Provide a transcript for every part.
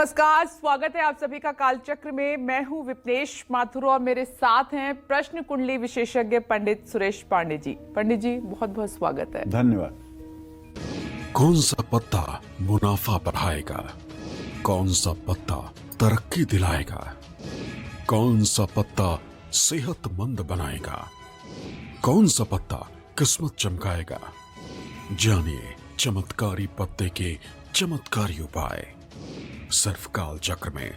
नमस्कार, स्वागत है आप सभी का कालचक्र में। मैं हूं विपनेश माथुर और मेरे साथ हैं प्रश्न कुंडली विशेषज्ञ पंडित सुरेश पांडे जी। पंडित जी, बहुत बहुत स्वागत है। धन्यवाद। कौन सा पत्ता मुनाफा बढ़ाएगा, कौन सा पत्ता तरक्की दिलाएगा, कौन सा पत्ता सेहतमंद बनाएगा, कौन सा पत्ता किस्मत चमकाएगा, जानिए चमत्कारी पत्ते के चमत्कारी उपाय सिर्फ कालचक्र में।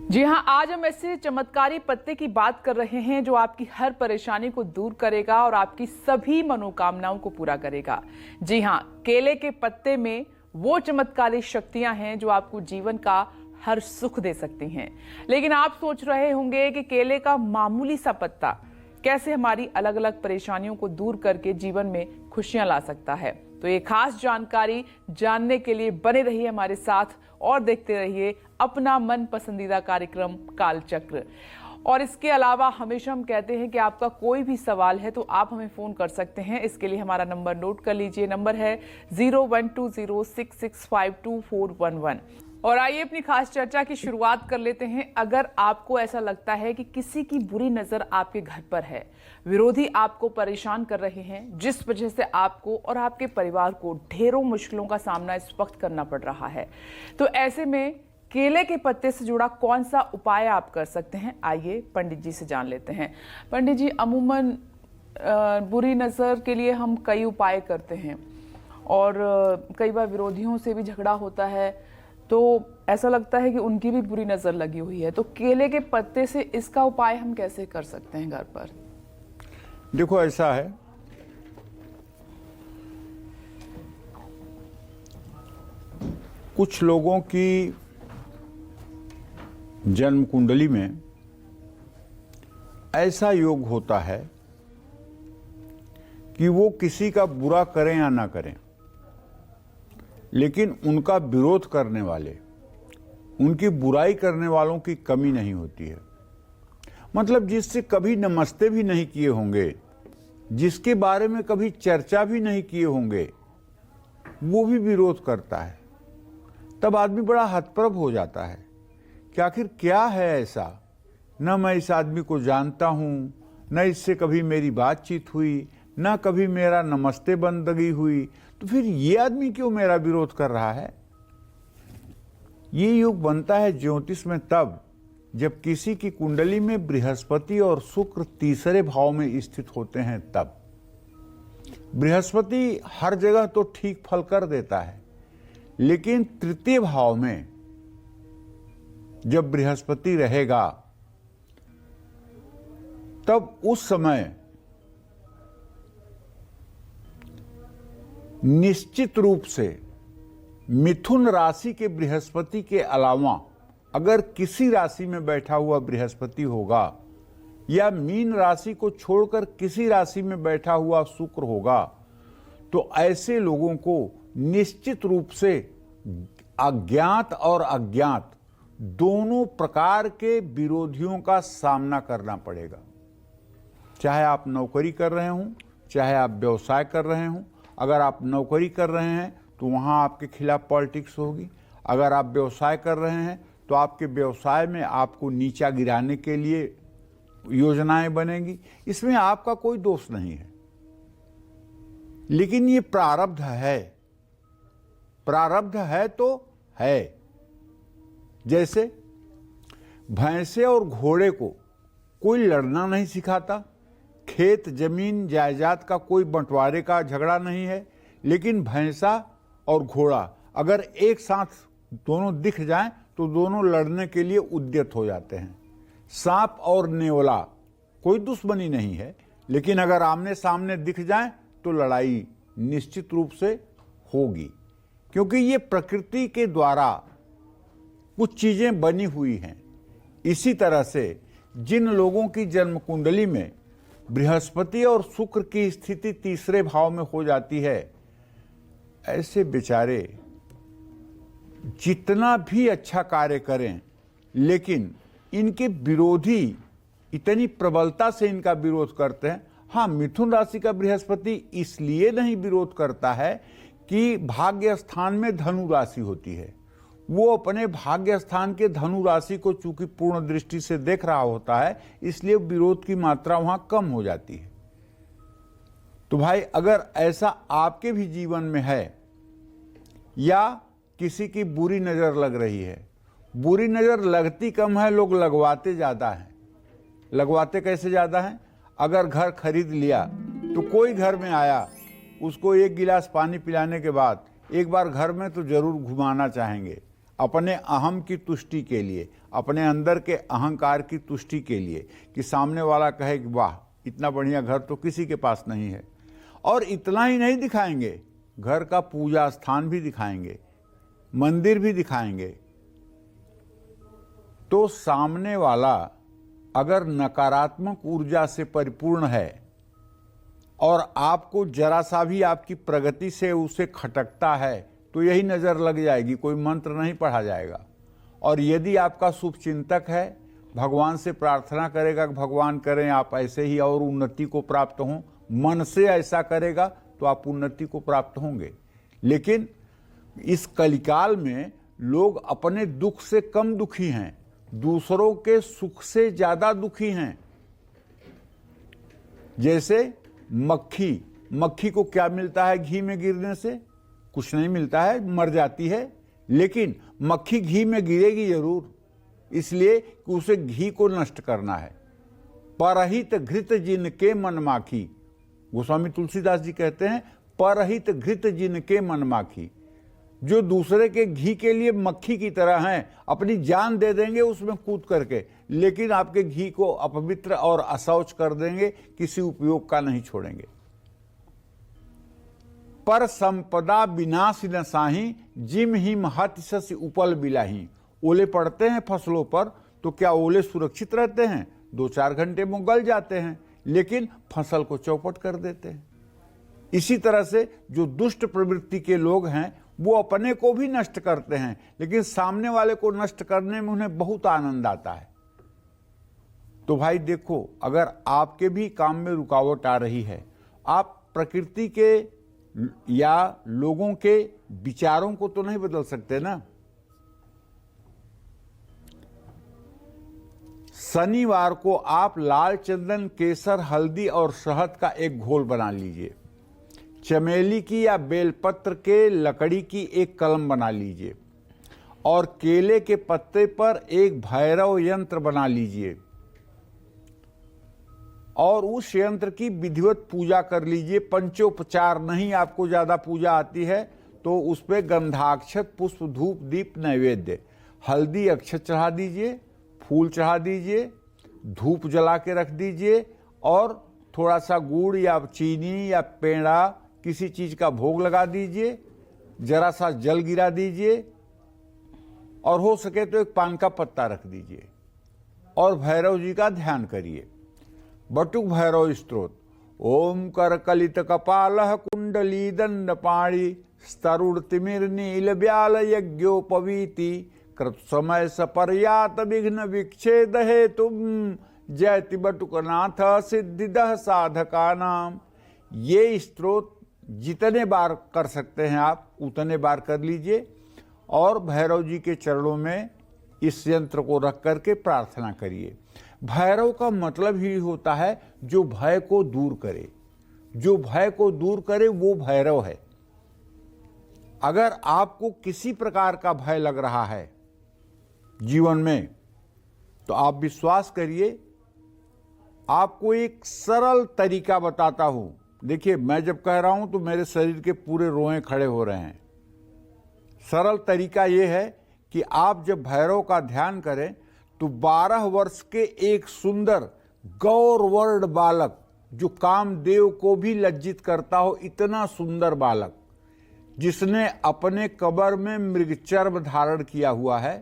जी हां, आज हम ऐसे चमत्कारी पत्ते की बात कर रहे हैं जो आपकी हर परेशानी को दूर करेगा और आपकी सभी मनोकामनाओं को पूरा करेगा। जी हां, केले के पत्ते में वो चमत्कारी शक्तियां हैं जो आपको जीवन का हर सुख दे सकती हैं। लेकिन आप सोच रहे होंगे कि केले का मामूली सा पत्ता कैसे हमारी अलग अलग परेशानियों को दूर करके जीवन में खुशियां ला सकता है। तो ये खास जानकारी जानने के लिए बने रहिए हमारे साथ और देखते रहिए अपना मन पसंदीदा कार्यक्रम कालचक्र। और इसके अलावा हमेशा हम कहते हैं कि आपका कोई भी सवाल है तो आप हमें फोन कर सकते हैं। इसके लिए हमारा नंबर नोट कर लीजिए। नंबर है 0120665241। और आइए अपनी खास चर्चा की शुरुआत कर लेते हैं। अगर आपको ऐसा लगता है कि किसी की बुरी नजर आपके घर पर है, विरोधी आपको परेशान कर रहे हैं, जिस वजह से आपको और आपके परिवार को ढेरों मुश्किलों का सामना इस वक्त करना पड़ रहा है, तो ऐसे में केले के पत्ते से जुड़ा कौन सा उपाय आप कर सकते हैं, आइए पंडित जी से जान लेते हैं। पंडित जी, अमूमन बुरी नजर के लिए हम कई उपाय करते हैं और कई बार विरोधियों से भी झगड़ा होता है, तो ऐसा लगता है कि उनकी भी बुरी नजर लगी हुई है। तो केले के पत्ते से इसका उपाय हम कैसे कर सकते हैं घर पर? देखो, ऐसा है, कुछ लोगों की जन्म कुंडली में ऐसा योग होता है कि वो किसी का बुरा करें या ना करें, लेकिन उनका विरोध करने वाले, उनकी बुराई करने वालों की कमी नहीं होती है। मतलब जिससे कभी नमस्ते भी नहीं किए होंगे, जिसके बारे में कभी चर्चा भी नहीं किए होंगे, वो भी विरोध करता है। तब आदमी बड़ा हतप्रभ हो जाता है कि आखिर क्या है ऐसा, न मैं इस आदमी को जानता हूं, न इससे कभी मेरी बातचीत हुई, न कभी मेरा नमस्ते बंदगी हुई, तो फिर ये आदमी क्यों मेरा विरोध कर रहा है? ये योग बनता है ज्योतिष में तब जब किसी की कुंडली में बृहस्पति और शुक्र तीसरे भाव में स्थित होते हैं। तब बृहस्पति हर जगह तो ठीक फल कर देता है, लेकिन तृतीय भाव में जब बृहस्पति रहेगा तब उस समय निश्चित रूप से मिथुन राशि के बृहस्पति के अलावा अगर किसी राशि में बैठा हुआ बृहस्पति होगा या मीन राशि को छोड़कर किसी राशि में बैठा हुआ शुक्र होगा, तो ऐसे लोगों को निश्चित रूप से अज्ञात और अज्ञात दोनों प्रकार के विरोधियों का सामना करना पड़ेगा। चाहे आप नौकरी कर रहे हों, चाहे आप व्यवसाय कर रहे हों। अगर आप नौकरी कर रहे हैं तो वहां आपके खिलाफ पॉलिटिक्स होगी। अगर आप व्यवसाय कर रहे हैं तो आपके व्यवसाय में आपको नीचा गिराने के लिए योजनाएं बनेंगी। इसमें आपका कोई दोष नहीं है, लेकिन ये प्रारब्ध है। प्रारब्ध है तो है। जैसे भैंसे और घोड़े को कोई लड़ना नहीं सिखाता, खेत जमीन जायदाद का कोई बंटवारे का झगड़ा नहीं है, लेकिन भैंसा और घोड़ा अगर एक साथ दोनों दिख जाएं तो दोनों लड़ने के लिए उद्यत हो जाते हैं। सांप और नेवला कोई दुश्मनी नहीं है, लेकिन अगर आमने सामने दिख जाएं तो लड़ाई निश्चित रूप से होगी, क्योंकि ये प्रकृति के द्वारा कुछ चीजें बनी हुई हैं। इसी तरह से जिन लोगों की जन्म कुंडली में बृहस्पति और शुक्र की स्थिति तीसरे भाव में हो जाती है, ऐसे बेचारे जितना भी अच्छा कार्य करें, लेकिन इनके विरोधी इतनी प्रबलता से इनका विरोध करते हैं। हाँ, मिथुन राशि का बृहस्पति इसलिए नहीं विरोध करता है कि भाग्य स्थान में धनु राशि होती है। वो अपने भाग्य स्थान के धनु राशि को चूंकि पूर्ण दृष्टि से देख रहा होता है, इसलिए विरोध की मात्रा वहां कम हो जाती है। तो भाई अगर ऐसा आपके भी जीवन में है या किसी की बुरी नजर लग रही है, बुरी नजर लगती कम है, लोग लगवाते ज्यादा हैं। लगवाते कैसे ज्यादा हैं? अगर घर खरीद लिया तो कोई घर में आया, उसको एक गिलास पानी पिलाने के बाद एक बार घर में तो जरूर घुमाना चाहेंगे, अपने अहम की तुष्टि के लिए, अपने अंदर के अहंकार की तुष्टि के लिए, कि सामने वाला कहे कि वाह इतना बढ़िया घर तो किसी के पास नहीं है। और इतना ही नहीं दिखाएंगे, घर का पूजा स्थान भी दिखाएंगे, मंदिर भी दिखाएंगे। तो सामने वाला अगर नकारात्मक ऊर्जा से परिपूर्ण है और आपको जरा सा भी आपकी प्रगति से उसे खटकता है, तो यही नजर लग जाएगी, कोई मंत्र नहीं पढ़ा जाएगा। और यदि आपका शुभ चिंतक है, भगवान से प्रार्थना करेगा कि भगवान करें आप ऐसे ही और उन्नति को प्राप्त हों, मन से ऐसा करेगा तो आप उन्नति को प्राप्त होंगे। लेकिन इस कलिकाल में लोग अपने दुख से कम दुखी हैं, दूसरों के सुख से ज्यादा दुखी हैं। जैसे मक्खी को क्या मिलता है घी में गिरने से? कुछ नहीं मिलता है, मर जाती है। लेकिन मक्खी घी में गिरेगी जरूर, इसलिए कि उसे घी को नष्ट करना है। परहित घृत जिन के मन माखी, गोस्वामी तुलसीदास जी कहते हैं, परहित घृत जिन के मन माखी। जो दूसरे के घी के लिए मक्खी की तरह हैं, अपनी जान दे देंगे उसमें कूद करके, लेकिन आपके घी को अपवित्र और अशौच कर देंगे, किसी उपयोग का नहीं छोड़ेंगे। पर संपदा विनाश न साही, जिम ही महत ससी उपल बिलाही। ओले पड़ते हैं फसलों पर तो क्या ओले सुरक्षित रहते हैं? 2-4 घंटे में गल जाते हैं, लेकिन फसल को चौपट कर देते हैं। इसी तरह से जो दुष्ट प्रवृत्ति के लोग हैं वो अपने को भी नष्ट करते हैं, लेकिन सामने वाले को नष्ट करने में उन्हें बहुत आनंद आता है। तो भाई देखो, अगर आपके भी काम में रुकावट आ रही है, आप प्रकृति के या लोगों के विचारों को तो नहीं बदल सकते ना। शनिवार को आप लाल चंदन, केसर, हल्दी और शहद का एक घोल बना लीजिए। चमेली की या बेलपत्र के लकड़ी की एक कलम बना लीजिए और केले के पत्ते पर एक भैरव यंत्र बना लीजिए और उस यंत्र की विधिवत पूजा कर लीजिए। पंचोपचार नहीं, आपको ज्यादा पूजा आती है तो उस पर गंधाक्षत, पुष्प, धूप, दीप, नैवेद्य, हल्दी अक्षत चढ़ा दीजिए, फूल चढ़ा दीजिए, धूप जला के रख दीजिए और थोड़ा सा गुड़ या चीनी या पेड़ा किसी चीज का भोग लगा दीजिए, जरा सा जल गिरा दीजिए और हो सके तो एक पान का पत्ता रख दीजिए और भैरव जी का ध्यान करिए। बटुक भैरव स्तोत्र। ओम करकलित कपालः कुंडली दंड पाणी स्तरुण तिमिर नील ब्याल यज्ञोपवीति कृत समय सपर्यात विघ्न विक्षेद हेतुम जयति बटुकनाथ सिद्धिदः साधका नाम। ये स्तोत्र जितने बार कर सकते हैं आप उतने बार कर लीजिए और भैरव जी के चरणों में इस यंत्र को रख करके प्रार्थना करिए। भैरव का मतलब ही होता है जो भय को दूर करे। जो भय को दूर करे वो भैरव है। अगर आपको किसी प्रकार का भय लग रहा है जीवन में, तो आप विश्वास करिए, आपको एक सरल तरीका बताता हूं। देखिए, मैं जब कह रहा हूं तो मेरे शरीर के पूरे रोए खड़े हो रहे हैं। सरल तरीका यह है कि आप जब भैरव का ध्यान करें तो 12 वर्ष के एक सुंदर गौरवर्ण बालक, जो कामदेव को भी लज्जित करता हो, इतना सुंदर बालक, जिसने अपने कबर में मृगचर्म धारण किया हुआ है,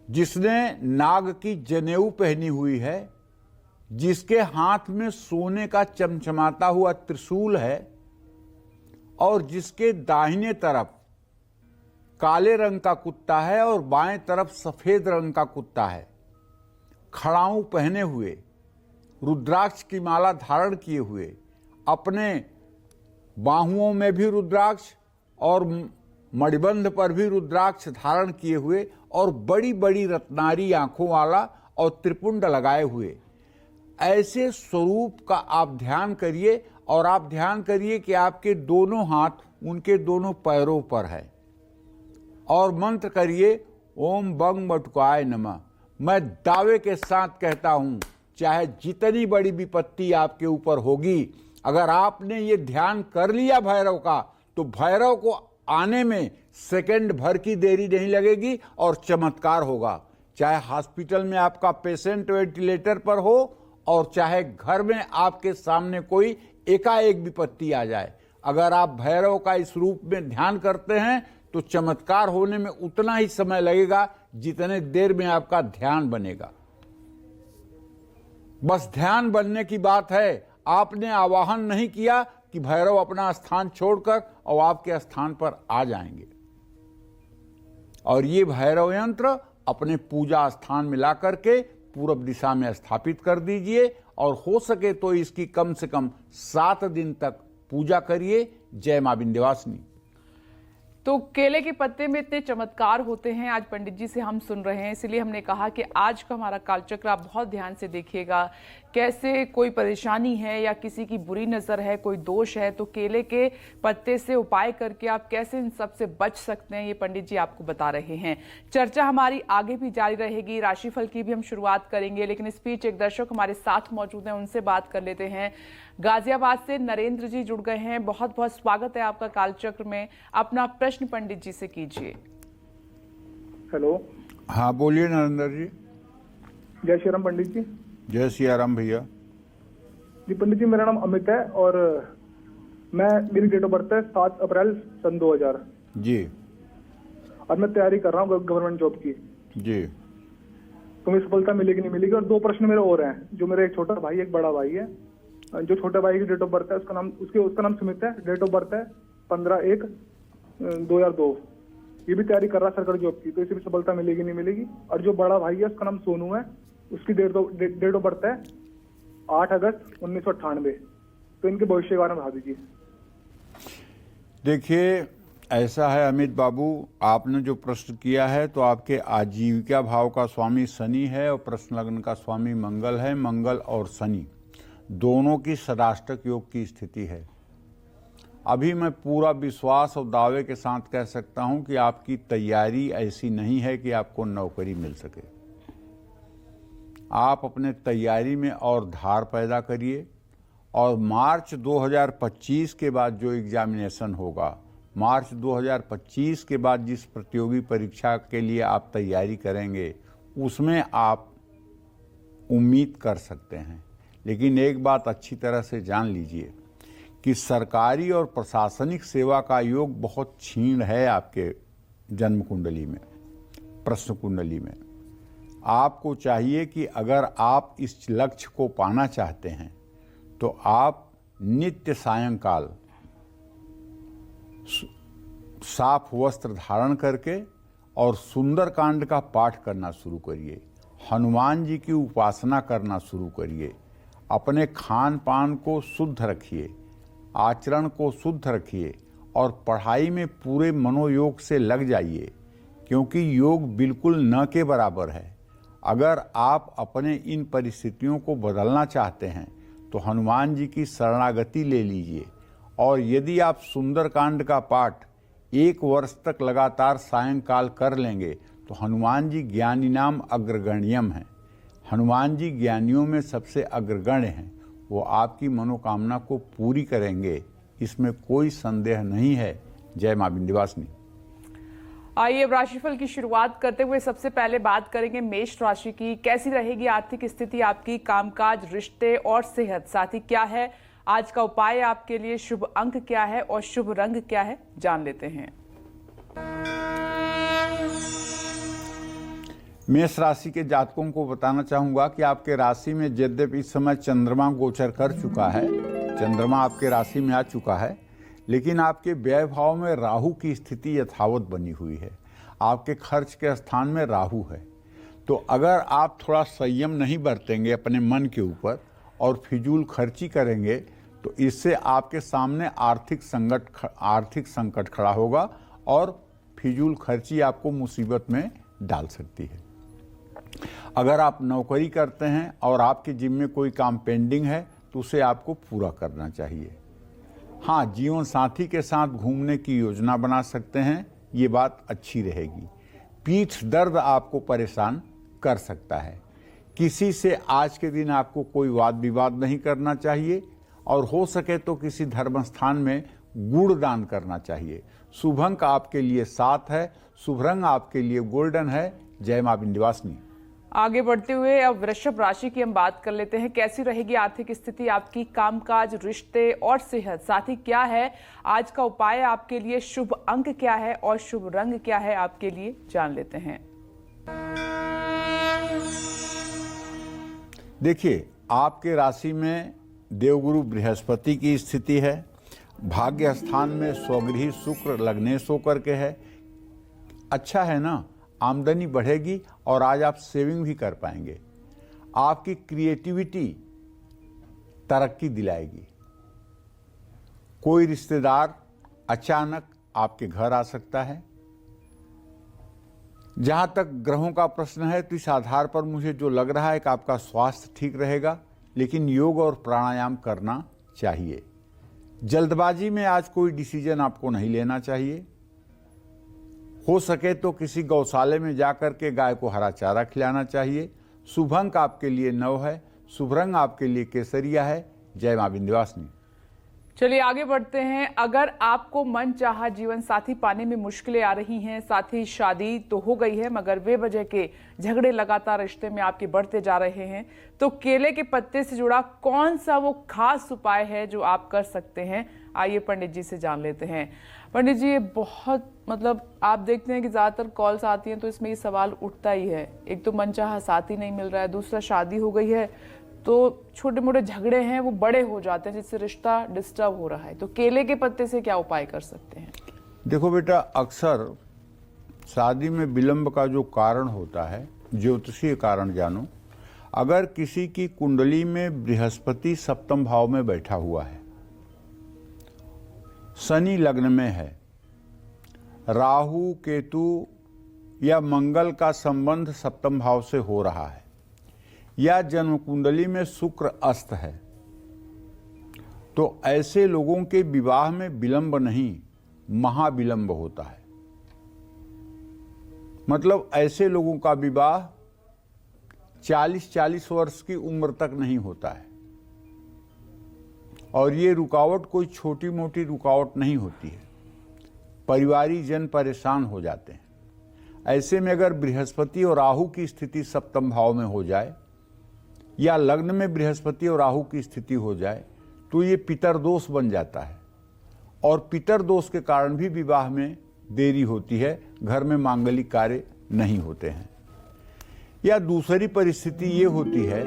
जिसने नाग की जनेऊ पहनी हुई है, जिसके हाथ में सोने का चमचमाता हुआ त्रिशूल है और जिसके दाहिने तरफ काले रंग का कुत्ता है और बाएं तरफ सफेद रंग का कुत्ता है, खड़ाऊ पहने हुए, रुद्राक्ष की माला धारण किए हुए, अपने बाहुओं में भी रुद्राक्ष और मणिबंध पर भी रुद्राक्ष धारण किए हुए और बड़ी बड़ी रत्नारी आंखों वाला और त्रिपुंड लगाए हुए ऐसे स्वरूप का आप ध्यान करिए। और आप ध्यान करिए कि आपके दोनों हाथ उनके दोनों पैरों पर है और मंत्र करिए ओम बंग बटुकाय नमः। मैं दावे के साथ कहता हूं, चाहे जितनी बड़ी विपत्ति आपके ऊपर होगी, अगर आपने ये ध्यान कर लिया भैरव का, तो भैरव को आने में सेकंड भर की देरी नहीं लगेगी और चमत्कार होगा। चाहे हॉस्पिटल में आपका पेशेंट वेंटिलेटर पर हो और चाहे घर में आपके सामने कोई एकाएक विपत्ति आ जाए, अगर आप भैरव का इस रूप में ध्यान करते हैं तो चमत्कार होने में उतना ही समय लगेगा जितने देर में आपका ध्यान बनेगा। बस ध्यान बनने की बात है। आपने आवाहन नहीं किया कि भैरव अपना स्थान छोड़कर और आपके स्थान पर आ जाएंगे। और ये भैरव यंत्र अपने पूजा स्थान में ला करके पूर्व दिशा में स्थापित कर दीजिए और हो सके तो इसकी कम से कम 7 दिन तक पूजा करिए। जय मां विंध्यवासिनी। तो केले के पत्ते में इतने चमत्कार होते हैं, आज पंडित जी से हम सुन रहे हैं, इसलिए हमने कहा कि आज का हमारा कालचक्र आप बहुत ध्यान से देखिएगा। कैसे कोई परेशानी है या किसी की बुरी नजर है, कोई दोष है, तो केले के पत्ते से उपाय करके आप कैसे इन सब से बच सकते हैं, ये पंडित जी आपको बता रहे हैं। चर्चा हमारी आगे भी जारी रहेगी, राशिफल की भी हम शुरुआत करेंगे, लेकिन इस बीच एक दर्शक हमारे साथ मौजूद हैं, उनसे बात कर लेते हैं। गाजियाबाद से नरेंद्र जी जुड़ गए हैं, बहुत बहुत स्वागत है आपका कालचक्र में। अपना प्रश्न पंडित जी से कीजिए। हेलो। हाँ बोलिए नरेंद्र जी। जय श्री राम पंडित जी। जय श्री राम भैया। जी पंडित जी, मेरा नाम अमित है और मेरी डेट ऑफ बर्थ है 7 अप्रैल सन 2000 जी। और मैं तैयारी कर रहा हूँ गवर्नमेंट जॉब की जी। तो मुझे सफलता मिलेगी नहीं मिलेगी। और 2 प्रश्न मेरे और हैं। जो मेरा एक छोटा भाई एक बड़ा भाई है। जो छोटा भाई की डेट ऑफ बर्थ है उसका नाम सुमित है, डेट ऑफ बर्थ है 15/1/2002। ये भी तैयारी कर रहा है सरकारी जॉब की, तो इसे भी सफलता मिलेगी नहीं मिलेगी। और जो बड़ा भाई है उसका नाम सोनू है, उसकी डेट ऑफ बर्थ है 8 अगस्त 1998। तो इनके भविष्य के बारे में बता दीजिए। देखिए ऐसा है अमित बाबू, आपने जो प्रश्न किया है तो आपके आजीविका भाव का स्वामी शनि है और प्रश्न लग्न का स्वामी मंगल है। मंगल और शनि दोनों की सदाष्टक योग की स्थिति है। अभी मैं पूरा विश्वास और दावे के साथ कह सकता हूं कि आपकी तैयारी ऐसी नहीं है कि आपको नौकरी मिल सके। आप अपने तैयारी में और धार पैदा करिए और मार्च 2025 के बाद जो एग्जामिनेशन होगा, मार्च 2025 के बाद जिस प्रतियोगी परीक्षा के लिए आप तैयारी करेंगे, उसमें आप उम्मीद कर सकते हैं। लेकिन एक बात अच्छी तरह से जान लीजिए कि सरकारी और प्रशासनिक सेवा का योग बहुत क्षीण है आपके जन्म कुंडली में, प्रश्न कुंडली में। आपको चाहिए कि अगर आप इस लक्ष्य को पाना चाहते हैं तो आप नित्य सायंकाल साफ वस्त्र धारण करके और सुंदरकांड का पाठ करना शुरू करिए। हनुमान जी की उपासना करना शुरू करिए। अपने खान पान को शुद्ध रखिए, आचरण को शुद्ध रखिए और पढ़ाई में पूरे मनोयोग से लग जाइए, क्योंकि योग बिल्कुल न के बराबर है। अगर आप अपने इन परिस्थितियों को बदलना चाहते हैं तो हनुमान जी की शरणागति ले लीजिए। और यदि आप सुंदरकांड का पाठ 1 वर्ष तक लगातार सायंकाल कर लेंगे तो हनुमान जी ज्ञानी नाम अग्रगण्यम है। हनुमान जी ज्ञानियों में सबसे अग्रगण्य हैं। वो आपकी मनोकामना को पूरी करेंगे, इसमें कोई संदेह नहीं है। जय मां विंध्यवासिनी। आइए अब राशिफल की शुरुआत करते हुए सबसे पहले बात करेंगे मेष राशि की। कैसी रहेगी आर्थिक स्थिति आपकी, कामकाज, रिश्ते और सेहत, साथ ही क्या है आज का उपाय आपके लिए, शुभ अंक क्या है और शुभ रंग क्या है, जान लेते हैं। मेष राशि के जातकों को बताना चाहूंगा कि आपके राशि में यद्यपि इस समय चंद्रमा गोचर कर चुका है, चंद्रमा आपके राशि में आ चुका है, लेकिन आपके व्यय भाव में राहु की स्थिति यथावत बनी हुई है। आपके खर्च के स्थान में राहु है। तो अगर आप थोड़ा संयम नहीं बरतेंगे अपने मन के ऊपर और फिजूल खर्ची करेंगे तो इससे आपके सामने आर्थिक संकट खड़ा होगा और फिजूल खर्ची आपको मुसीबत में डाल सकती है। अगर आप नौकरी करते हैं और आपके जिम्मे कोई काम पेंडिंग है तो उसे आपको पूरा करना चाहिए। हाँ, जीवन साथी के साथ घूमने की योजना बना सकते हैं, ये बात अच्छी रहेगी। पीठ दर्द आपको परेशान कर सकता है। किसी से आज के दिन आपको कोई वाद विवाद नहीं करना चाहिए और हो सके तो किसी धर्म स्थान में गुड़ दान करना चाहिए। शुभ अंक आपके लिए 7 है, शुभ रंग आपके लिए गोल्डन है। जय मां विंध्यवासिनी। आगे बढ़ते हुए अब वृषभ राशि की हम बात कर लेते हैं। कैसी रहेगी आर्थिक स्थिति आपकी, कामकाज, रिश्ते और सेहत, साथ ही क्या है आज का उपाय आपके लिए, शुभ अंक क्या है और शुभ रंग क्या है आपके लिए, जान लेते हैं। देखिए, आपके राशि में देवगुरु बृहस्पति की स्थिति है। भाग्य स्थान में स्वगृही शुक्र लग्नेश होकर के है। अच्छा है ना, आमदनी बढ़ेगी और आज आप सेविंग भी कर पाएंगे। आपकी क्रिएटिविटी तरक्की दिलाएगी। कोई रिश्तेदार अचानक आपके घर आ सकता है। जहां तक ग्रहों का प्रश्न है तो इस आधार पर मुझे जो लग रहा है कि आपका स्वास्थ्य ठीक रहेगा, लेकिन योग और प्राणायाम करना चाहिए। जल्दबाजी में आज कोई डिसीजन आपको नहीं लेना चाहिए। हो सके तो किसी गौशाले में जाकर के गाय को हरा चारा खिलाना चाहिए। शुभ अंक आपके लिए 9 है, शुभ रंग आपके लिए केसरिया है। जय मां विंध्यवासिनी। चलिए आगे बढ़ते हैं। अगर आपको मन चाहा जीवन साथी पाने में मुश्किलें आ रही हैं, साथ ही शादी तो हो गई है मगर बेवजह के झगड़े लगातार रिश्ते में आपके बढ़ते जा रहे हैं, तो केले के पत्ते से जुड़ा कौन सा वो खास उपाय है जो आप कर सकते हैं, आइए पंडित जी से जान लेते हैं। पंडित जी, ये बहुत आप देखते हैं कि ज्यादातर कॉल्स आती हैं तो इसमें ये सवाल उठता ही है। एक तो मन चाहा साथी नहीं मिल रहा है, दूसरा शादी हो गई है तो छोटे मोटे झगड़े हैं वो बड़े हो जाते हैं जिससे रिश्ता डिस्टर्ब हो रहा है, तो केले के पत्ते से क्या उपाय कर सकते हैं? देखो बेटा, अक्सर शादी में विलंब का जो कारण होता है, ज्योतिषीय कारण जानो। अगर किसी की कुंडली में बृहस्पति सप्तम भाव में बैठा हुआ है, शनि लग्न में है, राहु केतु या मंगल का संबंध सप्तम भाव से हो रहा है, या जन्म कुंडली में शुक्र अस्त है, तो ऐसे लोगों के विवाह में विलंब नहीं, महाविलंब होता है। मतलब ऐसे लोगों का विवाह 40-40 वर्ष की उम्र तक नहीं होता है। और ये रुकावट कोई छोटी मोटी रुकावट नहीं होती है। परिवारी जन परेशान हो जाते हैं। ऐसे में अगर बृहस्पति और राहु की स्थिति सप्तम भाव में हो जाए या लग्न में बृहस्पति और राहु की स्थिति हो जाए तो ये पितर दोष बन जाता है, और पितर दोष के कारण भी विवाह में देरी होती है, घर में मांगलिक कार्य नहीं होते हैं। या दूसरी परिस्थिति ये होती है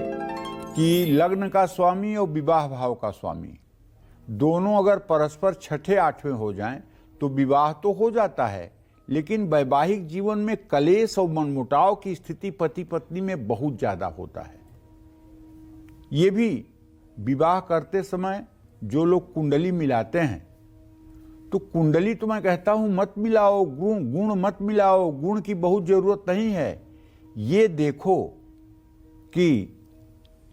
कि लग्न का स्वामी और विवाह भाव का स्वामी दोनों अगर परस्पर 6ठे-8वें हो जाएं तो विवाह तो हो जाता है, लेकिन वैवाहिक जीवन में कलेश और मनमुटाव की स्थिति पति पत्नी में बहुत ज्यादा होता है। ये भी विवाह करते समय जो लोग कुंडली मिलाते हैं, तो कुंडली तो मैं कहता हूं मत मिलाओ, गुण मत मिलाओ, गुण की बहुत जरूरत नहीं है। ये देखो कि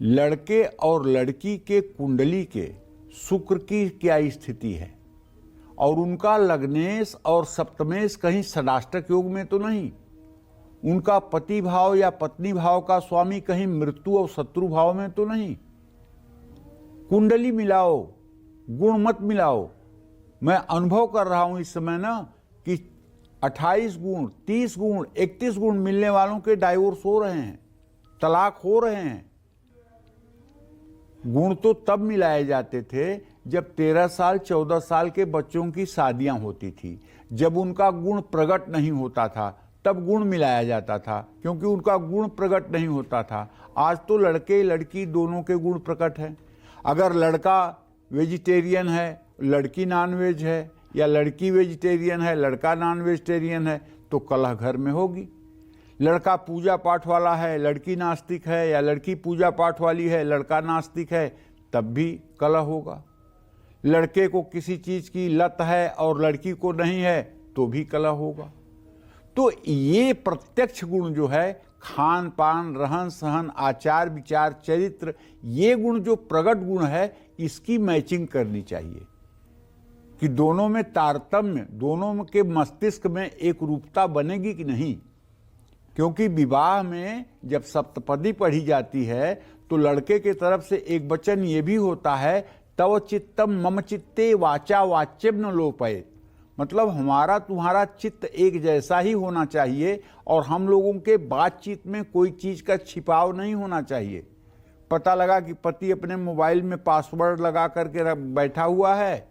लड़के और लड़की के कुंडली के शुक्र की क्या स्थिति है, और उनका लग्नेश और सप्तमेश कहीं षडाष्टक योग में तो नहीं, उनका पति भाव या पत्नी भाव का स्वामी कहीं मृत्यु और शत्रु भाव में तो नहीं। कुंडली मिलाओ, गुण मत मिलाओ। मैं अनुभव कर रहा हूं इस समय ना कि 28 गुण, 30 गुण, 31 गुण मिलने वालों के डाइवोर्स हो रहे हैं, तलाक हो रहे हैं। गुण तो तब मिलाए जाते थे जब 13 साल 14 साल के बच्चों की शादियां होती थी। जब उनका गुण प्रकट नहीं होता था तब गुण मिलाया जाता था, क्योंकि उनका गुण प्रकट नहीं होता था। आज तो लड़के लड़की दोनों के गुण प्रकट हैं। अगर लड़का वेजिटेरियन है, लड़की नॉन वेज है, या लड़की वेजिटेरियन है, लड़का नॉन वेजिटेरियन है, तो कलह घर में होगी। लड़का पूजा पाठ वाला है, लड़की नास्तिक है, या लड़की पूजा पाठ वाली है, लड़का नास्तिक है, तब भी कलह होगा। लड़के को किसी चीज की लत है और लड़की को नहीं है तो भी कलह होगा। तो ये प्रत्यक्ष गुण जो है, खान पान, रहन सहन, आचार विचार, चरित्र, ये गुण जो प्रगट गुण है, इसकी मैचिंग करनी चाहिए कि दोनों में तारतम्य, दोनों के मस्तिष्क में एक रूपता बनेगी कि नहीं। क्योंकि विवाह में जब सप्तपदी पढ़ी जाती है तो लड़के के तरफ से एक वचन ये भी होता है, तव चित्तम मम चित्ते वाचा वाच्यम न लोपये, मतलब हमारा तुम्हारा चित्त एक जैसा ही होना चाहिए और हम लोगों के बातचीत में कोई चीज का छिपाव नहीं होना चाहिए। पता लगा कि पति अपने मोबाइल में पासवर्ड लगा करके बैठा हुआ है,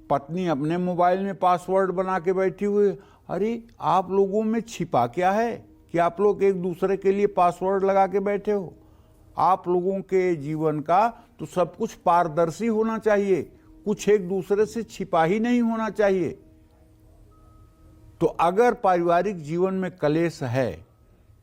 पत्नी अपने मोबाइल में पासवर्ड बना के बैठी हुई, अरे आप लोगों में छिपा क्या है कि आप लोग एक दूसरे के लिए पासवर्ड लगा के बैठे हो। आप लोगों के जीवन का तो सब कुछ पारदर्शी होना चाहिए, कुछ एक दूसरे से छिपा ही नहीं होना चाहिए। तो अगर पारिवारिक जीवन में कलेश है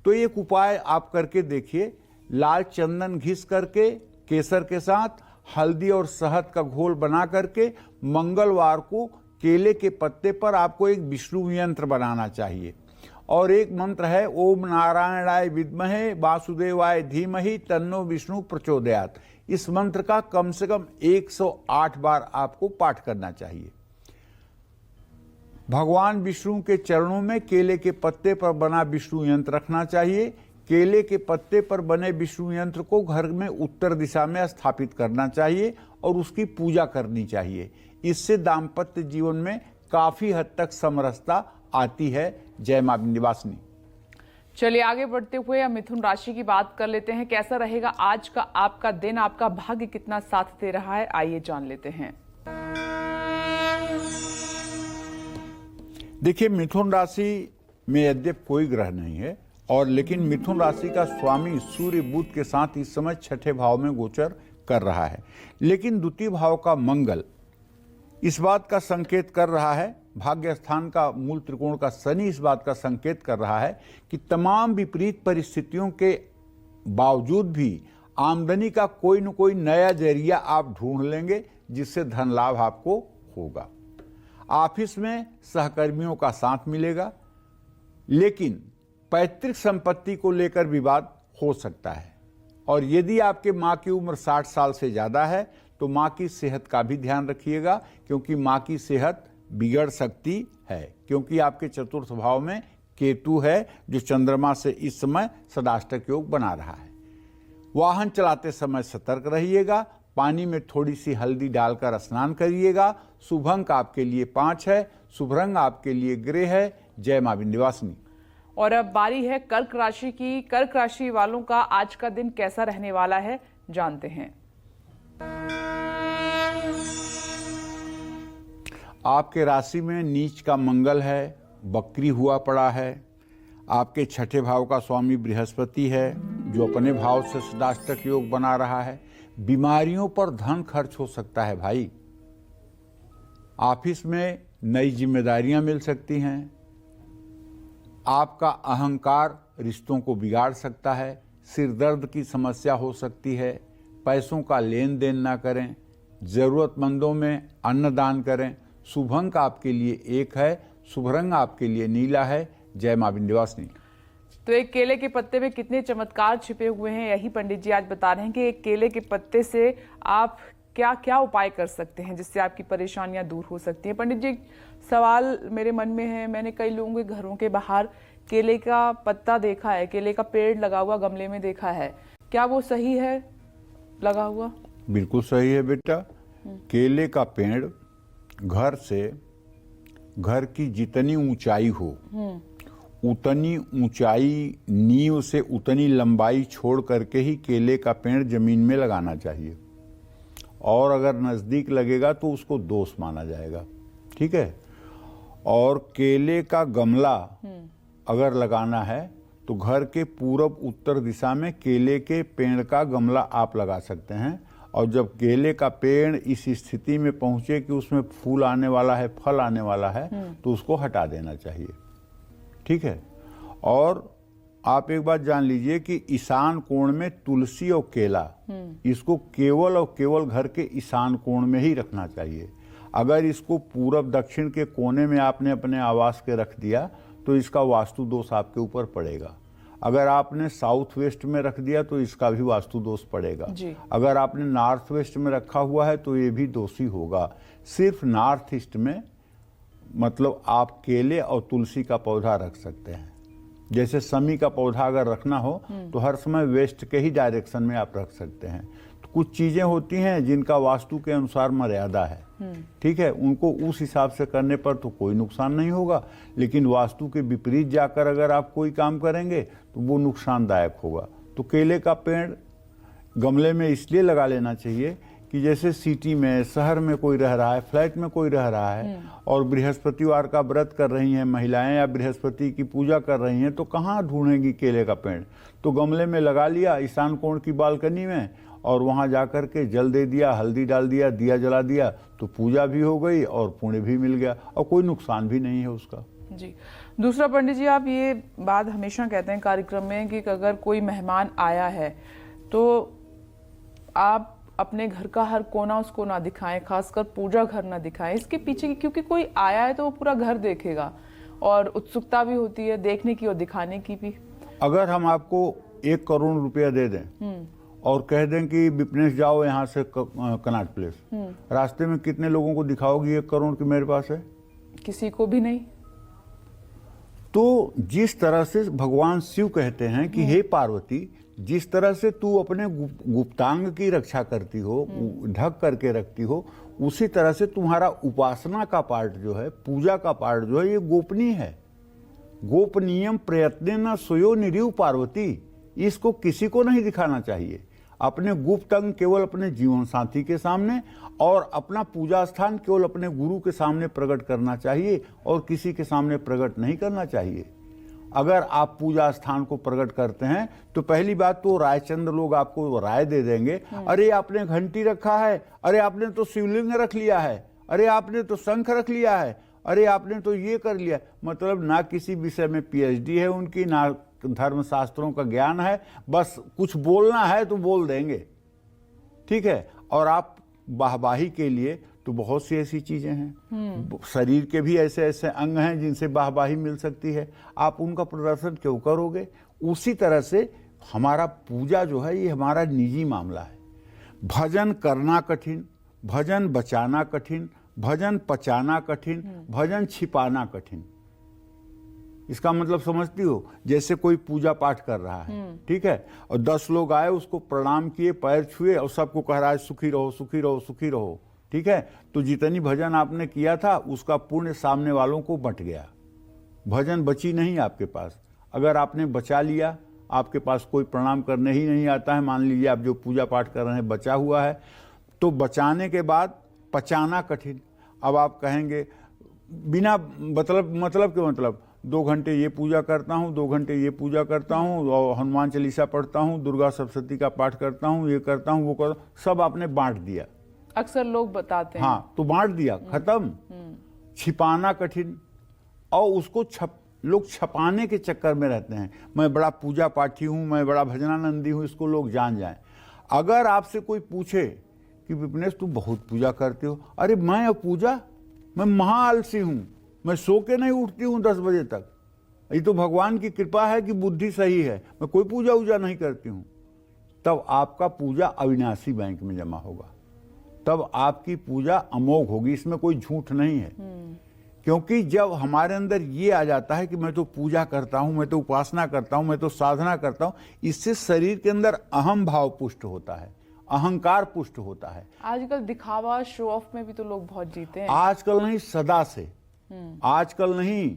तो एक उपाय आप करके देखिए, लाल चंदन घिस करके केसर के साथ हल्दी और शहद का घोल बना करके मंगलवार को केले के पत्ते पर आपको एक विष्णु यंत्र बनाना चाहिए। और एक मंत्र है, ओम नारायणाय विद्महे वासुदेवाय धीमहि तन्नो विष्णु प्रचोदयात्। इस मंत्र का कम से कम 108 बार आपको पाठ करना चाहिए। भगवान विष्णु के चरणों में केले के पत्ते पर बना विष्णु यंत्र रखना चाहिए। केले के पत्ते पर बने विष्णु यंत्र को घर में उत्तर दिशा में स्थापित करना चाहिए और उसकी पूजा करनी चाहिए। इससे दाम्पत्य जीवन में काफी हद तक समरसता आती है। जय मां विंध्यवासिनी। चलिए आगे बढ़ते हुए हम मिथुन राशि की बात कर लेते हैं। कैसा रहेगा आज का आपका दिन, आपका भाग्य कितना साथ दे रहा है, आइए जान लेते हैं। देखिए, मिथुन राशि में यद्यप कोई ग्रह नहीं है और लेकिन मिथुन राशि का स्वामी सूर्य बुध के साथ इस समय छठे भाव में गोचर कर रहा है। लेकिन द्वितीय भाव का मंगल इस बात का संकेत कर रहा है, भाग्य स्थान का मूल त्रिकोण का शनि इस बात का संकेत कर रहा है कि तमाम विपरीत परिस्थितियों के बावजूद भी आमदनी का कोई न कोई नया जरिया आप ढूंढ लेंगे जिससे धन लाभ आपको होगा। ऑफिस में सहकर्मियों का साथ मिलेगा, लेकिन पैतृक संपत्ति को लेकर विवाद हो सकता है। और यदि आपके माँ की उम्र 60 साल से ज़्यादा है तो माँ की सेहत का भी ध्यान रखिएगा, क्योंकि माँ की सेहत बिगड़ सकती है, क्योंकि आपके चतुर्थ भाव में केतु है जो चंद्रमा से इस समय सदाष्टक योग बना रहा है। वाहन चलाते समय सतर्क रहिएगा, पानी में थोड़ी सी हल्दी डालकर स्नान करिएगा। शुभ अंक आपके लिए 5 है, शुभ रंग आपके लिए ग्रे है। जय मां विंध्यवासिनी। और अब बारी है कर्क राशि की। कर्क राशि वालों का आज का दिन कैसा रहने वाला है, जानते हैं। आपके राशि में नीच का मंगल है, बकरी हुआ पड़ा है। आपके छठे भाव का स्वामी बृहस्पति है जो अपने भाव से सदाष्टक योग बना रहा है। बीमारियों पर धन खर्च हो सकता है भाई। ऑफिस में नई जिम्मेदारियां मिल सकती हैं। आपका अहंकार रिश्तों को बिगाड़ सकता है। सिर दर्द की समस्या हो सकती है। पैसों का लेन देन ना करें। जरूरतमंदों में अन्न दान करें। शुभ अंक आपके लिए 1 है, शुभ रंग आपके लिए नीला है। जय मां विंध्यवासिनी। तो एक केले के पत्ते में कितने चमत्कार छिपे हुए हैं, यही पंडित जी आज बता रहे हैं कि एक केले के पत्ते से आप क्या क्या उपाय कर सकते हैं जिससे आपकी परेशानियां दूर हो सकती हैं। पंडित जी, सवाल मेरे मन में है, मैंने कई लोगों के घरों के बाहर केले का पत्ता देखा है, केले का पेड़ लगा हुआ गमले में देखा है, क्या वो सही है लगा हुआ? बिल्कुल सही है बेटा। केले का पेड़ घर से, घर की जितनी ऊंचाई हो उतनी ऊंचाई, नींव से उतनी लंबाई छोड़ करके ही केले का पेड़ जमीन में लगाना चाहिए। और अगर नजदीक लगेगा तो उसको दोष माना जाएगा। ठीक है। और केले का गमला अगर लगाना है तो घर के पूरब उत्तर दिशा में केले के पेड़ का गमला आप लगा सकते हैं। और जब केले का पेड़ इस स्थिति में पहुंचे कि उसमें फूल आने वाला है, फल आने वाला है, तो उसको हटा देना चाहिए। ठीक है। और आप एक बात जान लीजिए कि ईशान कोण में तुलसी और केला, इसको केवल और केवल घर के ईशान कोण में ही रखना चाहिए। अगर इसको पूरब दक्षिण के कोने में आपने अपने आवास के रख दिया तो इसका वास्तु दोष आपके ऊपर पड़ेगा। अगर आपने साउथ वेस्ट में रख दिया तो इसका भी वास्तु दोष पड़ेगा। अगर आपने नॉर्थ वेस्ट में रखा हुआ है तो ये भी दोषी होगा। सिर्फ नॉर्थ ईस्ट में मतलब आप केले और तुलसी का पौधा रख सकते हैं। जैसे समी का पौधा अगर रखना हो तो हर समय वेस्ट के ही डायरेक्शन में आप रख सकते हैं। तो कुछ चीजें होती हैं जिनका वास्तु के अनुसार मर्यादा है, ठीक है, उनको उस हिसाब से करने पर तो कोई नुकसान नहीं होगा। लेकिन वास्तु के विपरीत जाकर अगर आप कोई काम करेंगे तो वो नुकसानदायक होगा। तो केले का पेड़ गमले में इसलिए लगा लेना चाहिए कि जैसे सिटी में, शहर में कोई रह रहा है, फ्लैट में कोई रह रहा है और बृहस्पतिवार का व्रत कर रही हैं महिलाएं या बृहस्पति की पूजा कर रही हैं, तो कहाँ ढूंढेंगी केले का पेड़? तो गमले में लगा लिया ईशान कोण की बालकनी में और वहां जाकर के जल दे दिया, हल्दी डाल दिया, दिया जला दिया, तो पूजा भी हो गई और पुण्य भी मिल गया और कोई नुकसान भी नहीं है उसका। जी। दूसरा पंडित जी, आप ये बात हमेशा कहते हैं कार्यक्रम में कि अगर कोई मेहमान आया है तो आप अपने घर का हर कोना उसको ना दिखाएं, खासकर पूजा घर ना दिखाएं। इसके पीछे क्योंकि कोई आया है तो वो पूरा घर देखेगा और उत्सुकता भी होती है देखने की और दिखाने की भी। अगर हम आपको 1 करोड़ रुपया दे दें और कह दें कि विपनेश जाओ यहाँ से कनॉट प्लेस, रास्ते में कितने लोगों को दिखाओगी 1 करोड़ की मेरे पास है? किसी को भी नहीं। तो जिस तरह से भगवान शिव कहते हैं कि हे पार्वती, जिस तरह से तू अपने गुप्तांग की रक्षा करती हो, ढक करके रखती हो, उसी तरह से तुम्हारा उपासना का पार्ट जो है, पूजा का पार्ट जो है, ये गोपनीय है। गोपनीयम प्रयत्न न सोयो निरीव पार्वती, इसको किसी को नहीं दिखाना चाहिए। अपने गुप्त अंग केवल अपने जीवन साथी के सामने और अपना पूजा स्थान केवल अपने गुरु के सामने प्रकट करना चाहिए और किसी के सामने प्रकट नहीं करना चाहिए। अगर आप पूजा स्थान को प्रकट करते हैं तो पहली बात तो रायचंद्र लोग आपको राय दे देंगे, अरे आपने घंटी रखा है, अरे आपने तो शिवलिंग रख लिया है, अरे आपने तो शंख रख लिया है, अरे आपने तो ये कर लिया। मतलब ना किसी विषय में पीएचडी है उनकी, ना धर्म शास्त्रों का ज्ञान है, बस कुछ बोलना है तो बोल देंगे, ठीक है। और आप वाहवाही के लिए तो बहुत सी ऐसी चीजें हैं, शरीर के भी ऐसे ऐसे अंग हैं जिनसे वाहवाही मिल सकती है, आप उनका प्रदर्शन क्यों करोगे? उसी तरह से हमारा पूजा जो है ये हमारा निजी मामला है। भजन करना कठिन, भजन बचाना कठिन, भजन पचाना कठिन, भजन छिपाना कठिन। इसका मतलब समझती हो? जैसे कोई पूजा पाठ कर रहा है, ठीक है, और 10 लोग आए, उसको प्रणाम किए, पैर छुए और सबको कह रहा है सुखी रहो सुखी रहो सुखी रहो, ठीक है। तो जितनी भजन आपने किया था उसका पुण्य सामने वालों को बंट गया, भजन बची नहीं आपके पास। अगर आपने बचा लिया, आपके पास कोई प्रणाम करने ही नहीं आता है, मान लीजिए आप जो पूजा पाठ कर रहे हैं बचा हुआ है, तो बचाने के बाद पचाना कठिन। अब आप कहेंगे बिना मतलब के मतलब 2 घंटे ये पूजा करता हूँ, 2 घंटे ये पूजा करता हूँ और हनुमान चालीसा पढ़ता हूँ, दुर्गा सप्तशती का पाठ करता हूँ, ये करता हूँ वो करता हूँ, सब आपने बांट दिया। अक्सर लोग बताते हैं। हाँ, तो बांट दिया, खत्म। छिपाना कठिन, और उसको लोग छपाने के चक्कर में रहते हैं। मैं बड़ा पूजा पाठी हूँ, मैं बड़ा भजनानंदी हूँ, इसको लोग जान जाएं। अगर आपसे कोई पूछे कि विपनेश तू बहुत पूजा करते हो, अरे मैं पूजा, मैं महा आलसी हूँ, मैं सो के नहीं उठती हूँ 10 बजे तक, ये तो भगवान की कृपा है कि बुद्धि सही है, मैं कोई पूजा वूजा नहीं करती हूँ, तब आपका पूजा अविनाशी बैंक में जमा होगा, तब आपकी पूजा अमोघ होगी। इसमें कोई झूठ नहीं है। क्योंकि जब हमारे अंदर ये आ जाता है कि मैं तो पूजा करता हूं, मैं तो उपासना करता हूं, मैं तो साधना करता हूं, इससे शरीर के अंदर अहम भाव पुष्ट होता है, अहंकार पुष्ट होता है। आजकल दिखावा, शो ऑफ में भी तो लोग बहुत जीते हैं। आजकल नहीं, सदा से, आजकल नहीं,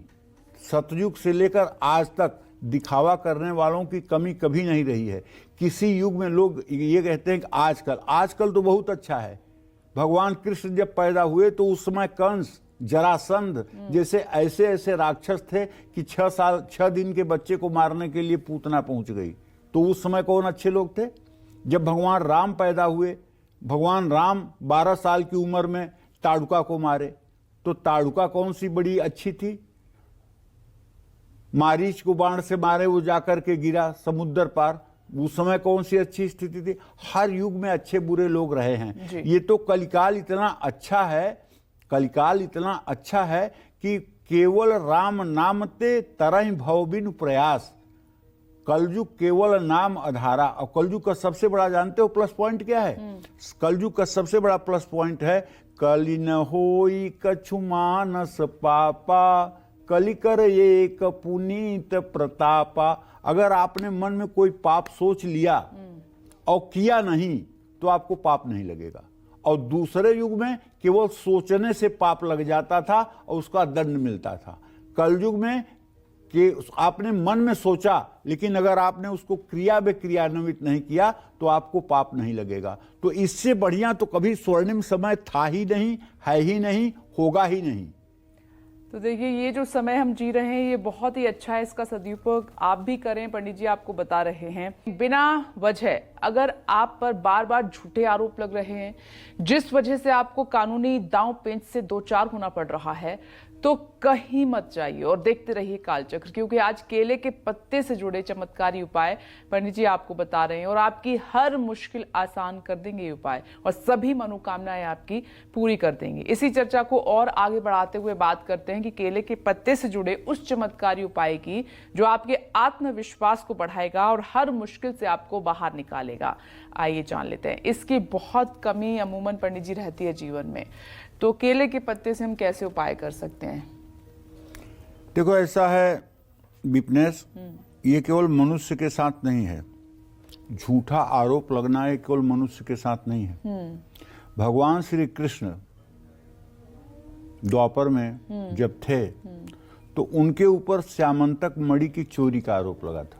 सतयुग से लेकर आज तक दिखावा करने वालों की कमी कभी नहीं रही है। किसी युग में लोग ये कहते हैं कि आजकल तो बहुत अच्छा है। भगवान कृष्ण जब पैदा हुए तो उस समय कंस, जरासंध जैसे ऐसे ऐसे राक्षस थे कि 6 दिन के बच्चे को मारने के लिए पूतना पहुंच गई। तो उस समय कौन अच्छे लोग थे? जब भगवान राम पैदा हुए, भगवान राम 12 साल की उम्र में ताड़ुका को मारे, तो ताड़ुका कौन सी बड़ी अच्छी थी? मारीच को बाण से मारे, वो जाकर के गिरा समुद्र पार। उस समय कौन सी अच्छी स्थिति थी? हर युग में अच्छे बुरे लोग रहे हैं। ये तो कलिकाल इतना अच्छा है, कलिकाल इतना अच्छा है कि केवल राम नाम ते तरह भवबिन प्रयास। कलयुग केवल नाम आधारा। और कलयुग का सबसे बड़ा जानते हो प्लस पॉइंट क्या है? कलयुग का सबसे बड़ा प्लस पॉइंट है कलि न होई कछु मानस पापा, कलि कर एक पुनीत प्रतापा। अगर आपने मन में कोई पाप सोच लिया और किया नहीं तो आपको पाप नहीं लगेगा। और दूसरे युग में केवल सोचने से पाप लग जाता था और उसका दंड मिलता था। कलयुग में कि आपने मन में सोचा, लेकिन अगर आपने उसको क्रिया में क्रियान्वित नहीं किया तो आपको पाप नहीं लगेगा। तो इससे बढ़िया तो कभी स्वर्णिम समय था ही नहीं, है ही नहीं, होगा ही नहीं। तो देखिए, ये जो समय हम जी रहे हैं ये बहुत ही अच्छा है, इसका सदुपयोग आप भी करें। पंडित जी आपको बता रहे हैं, बिना वजह अगर आप पर बार बार झूठे आरोप लग रहे हैं, जिस वजह से आपको कानूनी दांव पेंच से दो चार होना पड़ रहा है, तो कहीं मत जाइए और देखते रहिए कालचक्र, क्योंकि आज केले के पत्ते से जुड़े चमत्कारी उपाय पंडित जी आपको बता रहे हैं और आपकी हर मुश्किल आसान कर देंगे ये उपाय और सभी मनोकामनाएं आपकी पूरी कर देंगे। इसी चर्चा को और आगे बढ़ाते हुए बात करते हैं कि केले के पत्ते से जुड़े उस चमत्कारी उपाय की जो आपके आत्मविश्वास को बढ़ाएगा और हर मुश्किल से आपको बाहर निकालेगा। आइए जान लेते हैं। इसकी बहुत कमी अमूमन पंडित जी रहती है जीवन में, तो केले के पत्ते से हम कैसे उपाय कर सकते हैं? देखो, ऐसा है विपनेश, ये केवल मनुष्य के साथ नहीं है। झूठा आरोप लगना ये केवल मनुष्य के साथ नहीं है। भगवान श्री कृष्ण द्वापर में जब थे तो उनके ऊपर श्यामंतक मणि की चोरी का आरोप लगा था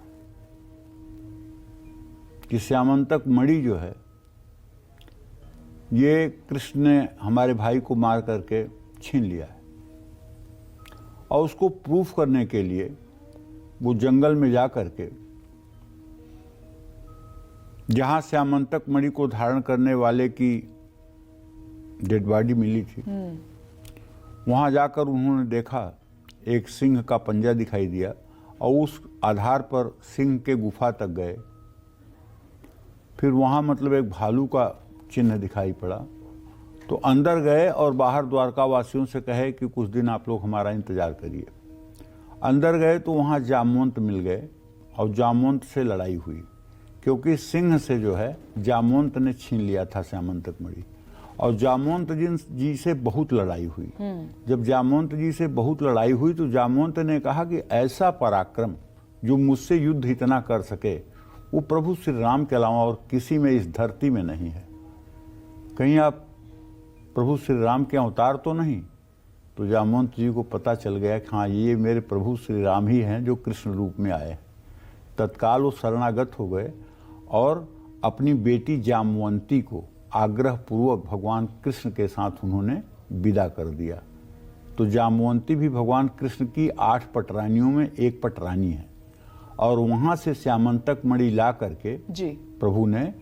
कि श्यामंतक मणि जो है ये कृष्ण ने हमारे भाई को मार करके छीन लिया है। और उसको प्रूफ करने के लिए वो जंगल में जा करके जहां श्यामंतक मणि को धारण करने वाले की डेड बॉडी मिली थी, वहां जाकर उन्होंने देखा एक सिंह का पंजा दिखाई दिया और उस आधार पर सिंह के गुफा तक गए। फिर वहां मतलब एक भालू का चिन्ह दिखाई पड़ा, तो अंदर गए और बाहर द्वारका वासियों से कहे कि कुछ दिन आप लोग हमारा इंतजार करिए। अंदर गए तो वहाँ जामवंत मिल गए और जामवंत से लड़ाई हुई, क्योंकि सिंह से जो है जामवंत ने छीन लिया था श्यामंतक मणि। और जामवंत जी से बहुत लड़ाई हुई। जब जामवंत जी से बहुत लड़ाई हुई तो जामवंत ने कहा कि ऐसा पराक्रम जो मुझसे युद्ध इतना कर सके वो प्रभु श्री राम के अलावा और किसी में इस धरती में नहीं है। कहीं आप प्रभु श्री राम के अवतार तो नहीं? तो जामवंत जी को पता चल गया कि हाँ, ये मेरे प्रभु श्री राम ही हैं जो कृष्ण रूप में आए। तत्काल वो शरणागत हो गए और अपनी बेटी जामवंती को आग्रह पूर्वक भगवान कृष्ण के साथ उन्होंने विदा कर दिया। तो जामवंती भी भगवान कृष्ण की 8 पटरानियों में एक पटरानी है। और वहां से श्यामंतक मणि ला करके जी प्रभु ने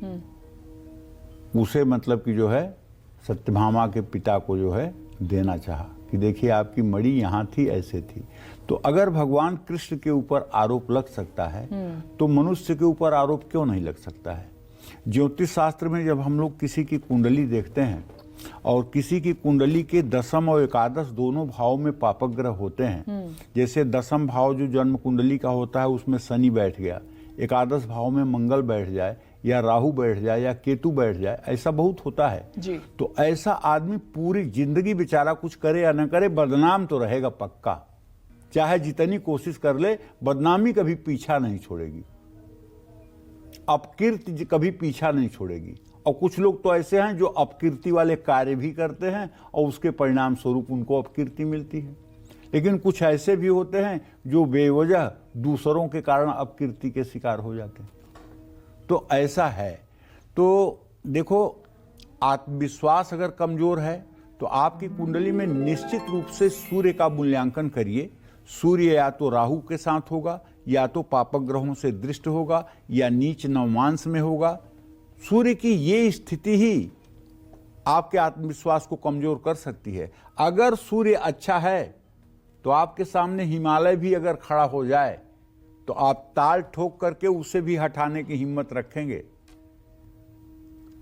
उसे मतलब कि जो है सत्यभामा के पिता को जो है देना चाहा कि देखिए आपकी मणि यहाँ थी, ऐसे थी। तो अगर भगवान कृष्ण के ऊपर आरोप लग सकता है तो मनुष्य के ऊपर आरोप क्यों नहीं लग सकता है? ज्योतिष शास्त्र में जब हम लोग किसी की कुंडली देखते हैं और किसी की कुंडली के दशम और एकादश दोनों भाव में पापक ग्रह होते हैं, जैसे दशम भाव जो जन्म कुंडली का होता है उसमें शनि बैठ गया, एकादश भाव में मंगल बैठ जाए या राहु बैठ जाए या केतु बैठ जाए, ऐसा बहुत होता है जी। तो ऐसा आदमी पूरी जिंदगी बेचारा कुछ करे या न करे बदनाम तो रहेगा पक्का। चाहे जितनी कोशिश कर ले, बदनामी कभी पीछा नहीं छोड़ेगी, अपकीर्ति कभी पीछा नहीं छोड़ेगी। और कुछ लोग तो ऐसे हैं जो अपकीर्ति वाले कार्य भी करते हैं और उसके परिणाम स्वरूप उनको अपकीर्ति मिलती है। लेकिन कुछ ऐसे भी होते हैं जो बेवजह दूसरों के कारण अपकीर्ति के शिकार हो जाते हैं। तो ऐसा है। तो देखो, आत्मविश्वास अगर कमजोर है तो आपकी कुंडली में निश्चित रूप से सूर्य का मूल्यांकन करिए। सूर्य या तो राहु के साथ होगा, या तो पापक ग्रहों से दृष्ट होगा, या नीच नवमांश में होगा। सूर्य की ये स्थिति ही आपके आत्मविश्वास को कमजोर कर सकती है। अगर सूर्य अच्छा है तो आपके सामने हिमालय भी अगर खड़ा हो जाए तो आप ताल ठोक करके उसे भी हटाने की हिम्मत रखेंगे।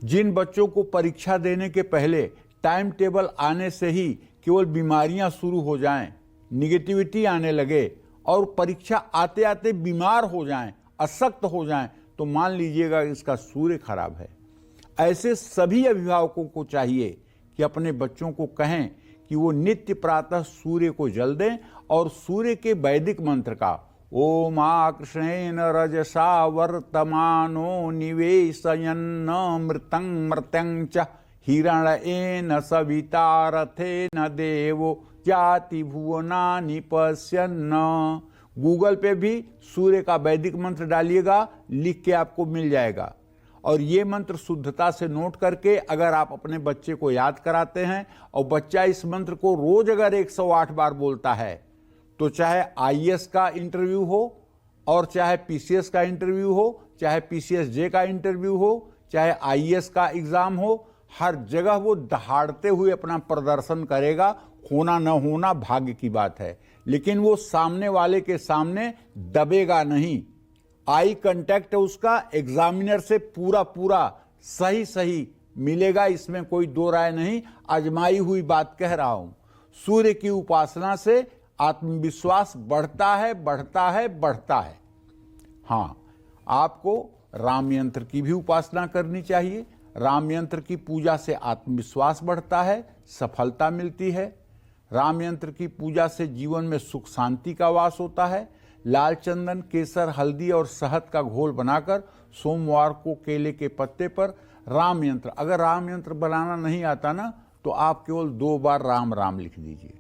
जिन बच्चों को परीक्षा देने के पहले टाइम टेबल आने से ही केवल बीमारियां शुरू हो जाएं, निगेटिविटी आने लगे और परीक्षा आते आते बीमार हो जाएं, अशक्त हो जाएं, तो मान लीजिएगा इसका सूर्य खराब है। ऐसे सभी अभिभावकों को चाहिए कि अपने बच्चों को कहें कि वो नित्य प्रातः सूर्य को जल दें और सूर्य के वैदिक मंत्र का ओम कृष्णेन रजसा वर्तमानो निवेशयन्न मृतं मर्त्यं च हिरण्येन सविता रथेन देवो जाति भुवनानि पश्यन्न। गूगल पे भी सूर्य का वैदिक मंत्र डालिएगा, लिख के आपको मिल जाएगा। और ये मंत्र शुद्धता से नोट करके अगर आप अपने बच्चे को याद कराते हैं और बच्चा इस मंत्र को रोज अगर 108 बार बोलता है, तो चाहे आईएएस का इंटरव्यू हो और चाहे पीसीएस का इंटरव्यू हो, चाहे पीसीएसजे का इंटरव्यू हो, चाहे आईएएस का एग्जाम हो, हर जगह वो दहाड़ते हुए अपना प्रदर्शन करेगा। होना न होना भाग्य की बात है, लेकिन वो सामने वाले के सामने दबेगा नहीं। आई कांटेक्ट उसका एग्जामिनर से पूरा पूरा सही मिलेगा, इसमें कोई दो राय नहीं। आजमाई हुई बात कह रहा हूं। सूर्य की उपासना से आत्मविश्वास बढ़ता है, बढ़ता है, बढ़ता है। हाँ, आपको राम यंत्र की भी उपासना करनी चाहिए। राम यंत्र की पूजा से आत्मविश्वास बढ़ता है, सफलता मिलती है। राम यंत्र की पूजा से जीवन में सुख शांति का वास होता है। लाल चंदन, केसर, हल्दी और शहद का घोल बनाकर सोमवार को केले के पत्ते पर राम यंत्र, अगर राम यंत्र बनाना नहीं आता ना, तो आप केवल 2 बार राम राम लिख दीजिए।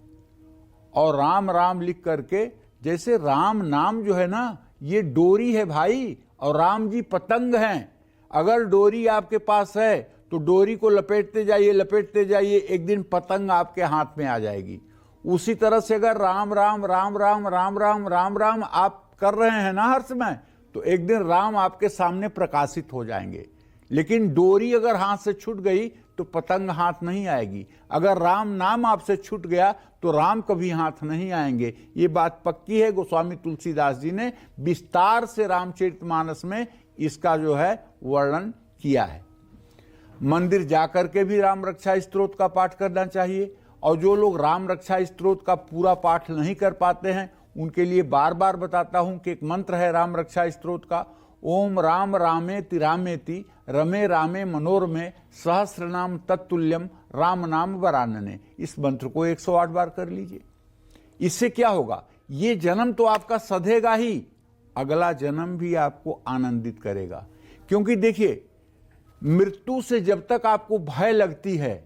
और राम राम लिख करके, जैसे राम नाम जो है ना, ये डोरी है भाई, और राम जी पतंग हैं। अगर डोरी आपके पास है तो डोरी को लपेटते जाइए, एक दिन पतंग आपके हाथ में आ जाएगी। उसी तरह से अगर राम राम राम राम राम राम राम राम आप कर रहे हैं ना हर समय, तो एक दिन राम आपके सामने प्रकाशित हो जाएंगे। लेकिन डोरी अगर हाथ से छूट गई तो पतंग हाथ नहीं आएगी। अगर राम नाम आपसे छूट गया तो राम कभी हाथ नहीं आएंगे। ये बात पक्की है। गोस्वामी तुलसीदास जी ने विस्तार से रामचरितमानस में इसका जो है वर्णन किया है। मंदिर जाकर के भी राम रक्षा स्तोत्र का पाठ करना चाहिए। और जो लोग राम रक्षा स्तोत्र का पूरा पाठ नहीं कर पाते हैं, उनके लिए बार बार बताता हूं कि एक मंत्र है राम रक्षा स्तोत्र का, ओम राम रामेति रामेति रमे रामे मनोरमे सहस्रनाम तत्तुल्यम राम नाम वरानने। इस मंत्र को 108 बार कर लीजिए। इससे क्या होगा? ये जन्म तो आपका सधेगा ही, अगला जन्म भी आपको आनंदित करेगा। क्योंकि देखिए, मृत्यु से जब तक आपको भय लगती है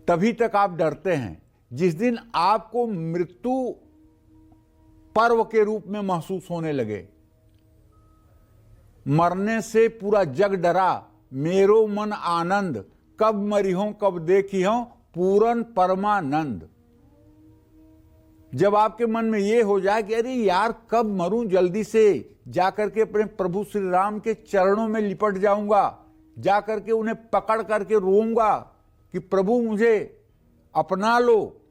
तभी तक आप डरते हैं। जिस दिन आपको मृत्यु पर्व के रूप में महसूस होने लगे, मरने से पूरा जग डरा, मेरो मन आनंद, कब मरी हो कब देखी हो पूरन परमानंद। जब आपके मन में यह हो जाए कि अरे यार कब मरूं, जल्दी से जाकर के अपने प्रभु श्री राम के चरणों में लिपट जाऊंगा, जाकर के उन्हें पकड़ करके रोऊंगा कि प्रभु मुझे अपना लो।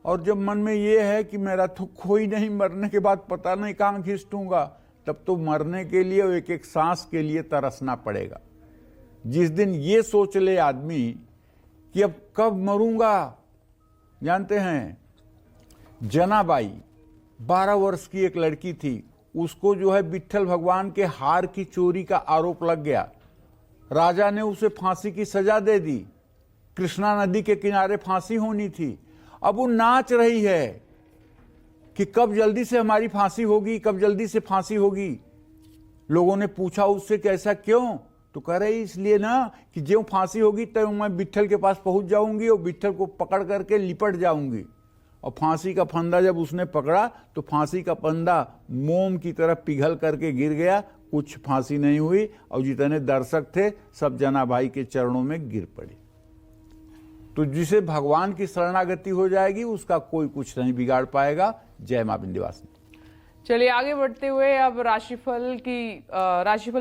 और जब मन में यह है कि मेरा तो कोई नहीं, मरने के बाद पता नहीं कहां घिसटूंगा, तब तो मरने के लिए और एक एक सांस के लिए तरसना पड़ेगा। जिस दिन ये सोच ले आदमी कि अब कब मरूंगा। जानते हैं, जनाबाई 12 वर्ष की एक लड़की थी, उसको जो है विट्ठल भगवान के हार की चोरी का आरोप लग गया। राजा ने उसे फांसी की सजा दे दी। कृष्णा नदी के किनारे फांसी होनी थी। अब वो नाच रही है कि कब जल्दी से हमारी फांसी होगी, कब जल्दी से फांसी होगी। लोगों ने पूछा उससे कि ऐसा क्यों? तो कह रही इसलिए ना कि जो फांसी होगी तब मैं विट्ठल के पास पहुंच जाऊंगी और विट्ठल को पकड़ करके लिपट जाऊंगी। और फांसी का फंदा जब उसने पकड़ा तो फांसी का फंदा मोम की तरह पिघल करके गिर गया। कुछ फांसी नहीं हुई और जितने दर्शक थे सब जनाबाई के चरणों में गिर पड़े। तो जिसे भगवान की शरणागति हो जाएगी उसका कोई कुछ नहीं बिगाड़ पाएगा। जय मां विंध्यवासिनी। चलिए आगे बढ़ते हुए अब राशिफल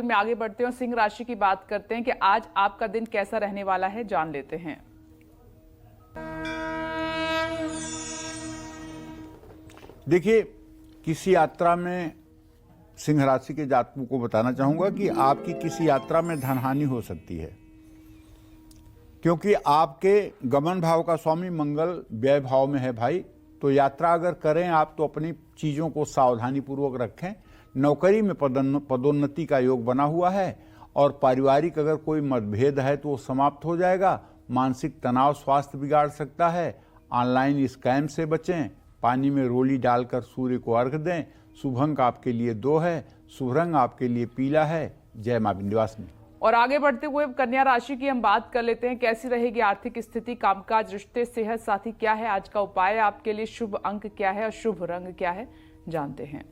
में आगे बढ़ते हुए सिंह राशि की बात करते हैं कि आज आपका दिन कैसा रहने वाला है, जान लेते हैं। देखिए, किसी यात्रा में सिंह राशि के जातकों को बताना चाहूंगा कि आपकी किसी यात्रा में धनहानि हो सकती है, क्योंकि आपके गमन भाव का स्वामी मंगल व्यय भाव में है भाई। तो यात्रा अगर करें आप तो अपनी चीजों को सावधानी पूर्वक रखें। नौकरी में पदोन्नति का योग बना हुआ है और पारिवारिक अगर कोई मतभेद है तो वो समाप्त हो जाएगा। मानसिक तनाव स्वास्थ्य बिगाड़ सकता है। ऑनलाइन स्कैम से बचें। पानी में रोली डालकर सूर्य को अर्घ दें। शुभ अंक आपके लिए 2 है। शुभ रंग आपके लिए पीला है। जय मां विंध्यवासिनी। और आगे बढ़ते हुए कन्या राशि की हम बात कर लेते हैं। कैसी रहेगी आर्थिक स्थिति, कामकाज, रिश्ते, सेहत साथी क्या है आज का उपाय आपके लिए, शुभ अंक क्या है और शुभ रंग क्या है, जानते हैं।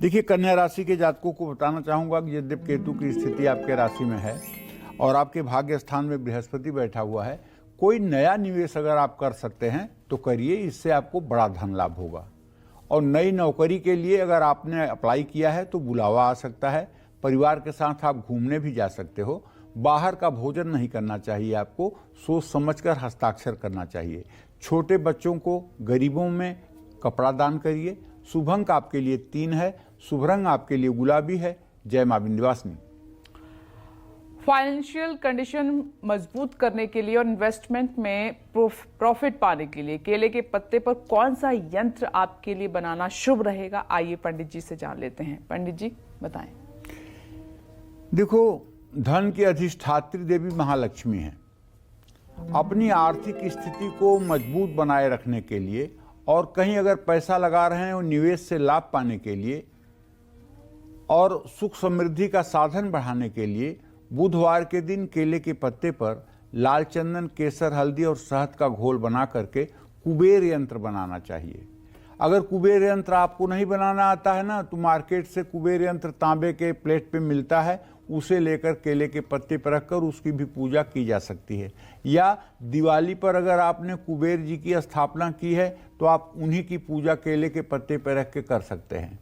देखिए, कन्या राशि के जातकों को बताना चाहूंगा कि यद्यप केतु की स्थिति आपके राशि में है और आपके भाग्य स्थान में बृहस्पति बैठा हुआ है, कोई नया निवेश अगर आप कर सकते हैं तो करिए, इससे आपको बड़ा धन लाभ होगा। और नई नौकरी के लिए अगर आपने अप्लाई किया है तो बुलावा आ सकता है। परिवार के साथ आप घूमने भी जा सकते हो। बाहर का भोजन नहीं करना चाहिए आपको, सोच समझकर हस्ताक्षर करना चाहिए। छोटे बच्चों को, गरीबों में कपड़ा दान करिए। शुभ अंक आपके लिए 3 है। शुभ रंग आपके लिए गुलाबी है। जय मां विंध्यवासिनी। फाइनेंशियल कंडीशन मजबूत करने के लिए और इन्वेस्टमेंट में प्रॉफिट पाने के लिए केले के पत्ते पर कौन सा यंत्र आपके लिए बनाना शुभ रहेगा, आइए पंडित जी से जान लेते हैं। पंडित जी बताएं। देखो, धन की अधिष्ठात्री देवी महालक्ष्मी है। अपनी आर्थिक स्थिति को मजबूत बनाए रखने के लिए और कहीं अगर पैसा लगा रहे हैं और निवेश से लाभ पाने के लिए और सुख समृद्धि का साधन बढ़ाने के लिए बुधवार के दिन केले के पत्ते पर लाल चंदन, केसर, हल्दी और शहद का घोल बना करके कुबेर यंत्र बनाना चाहिए। अगर कुबेर यंत्र आपको नहीं बनाना आता है ना, तो मार्केट से कुबेर यंत्र तांबे के प्लेट पे मिलता है, उसे लेकर केले के पत्ते पर रखकर उसकी भी पूजा की जा सकती है। या दिवाली पर अगर आपने कुबेर जी की स्थापना की है तो आप उन्हीं की पूजा केले के पत्ते पर रख के कर सकते हैं।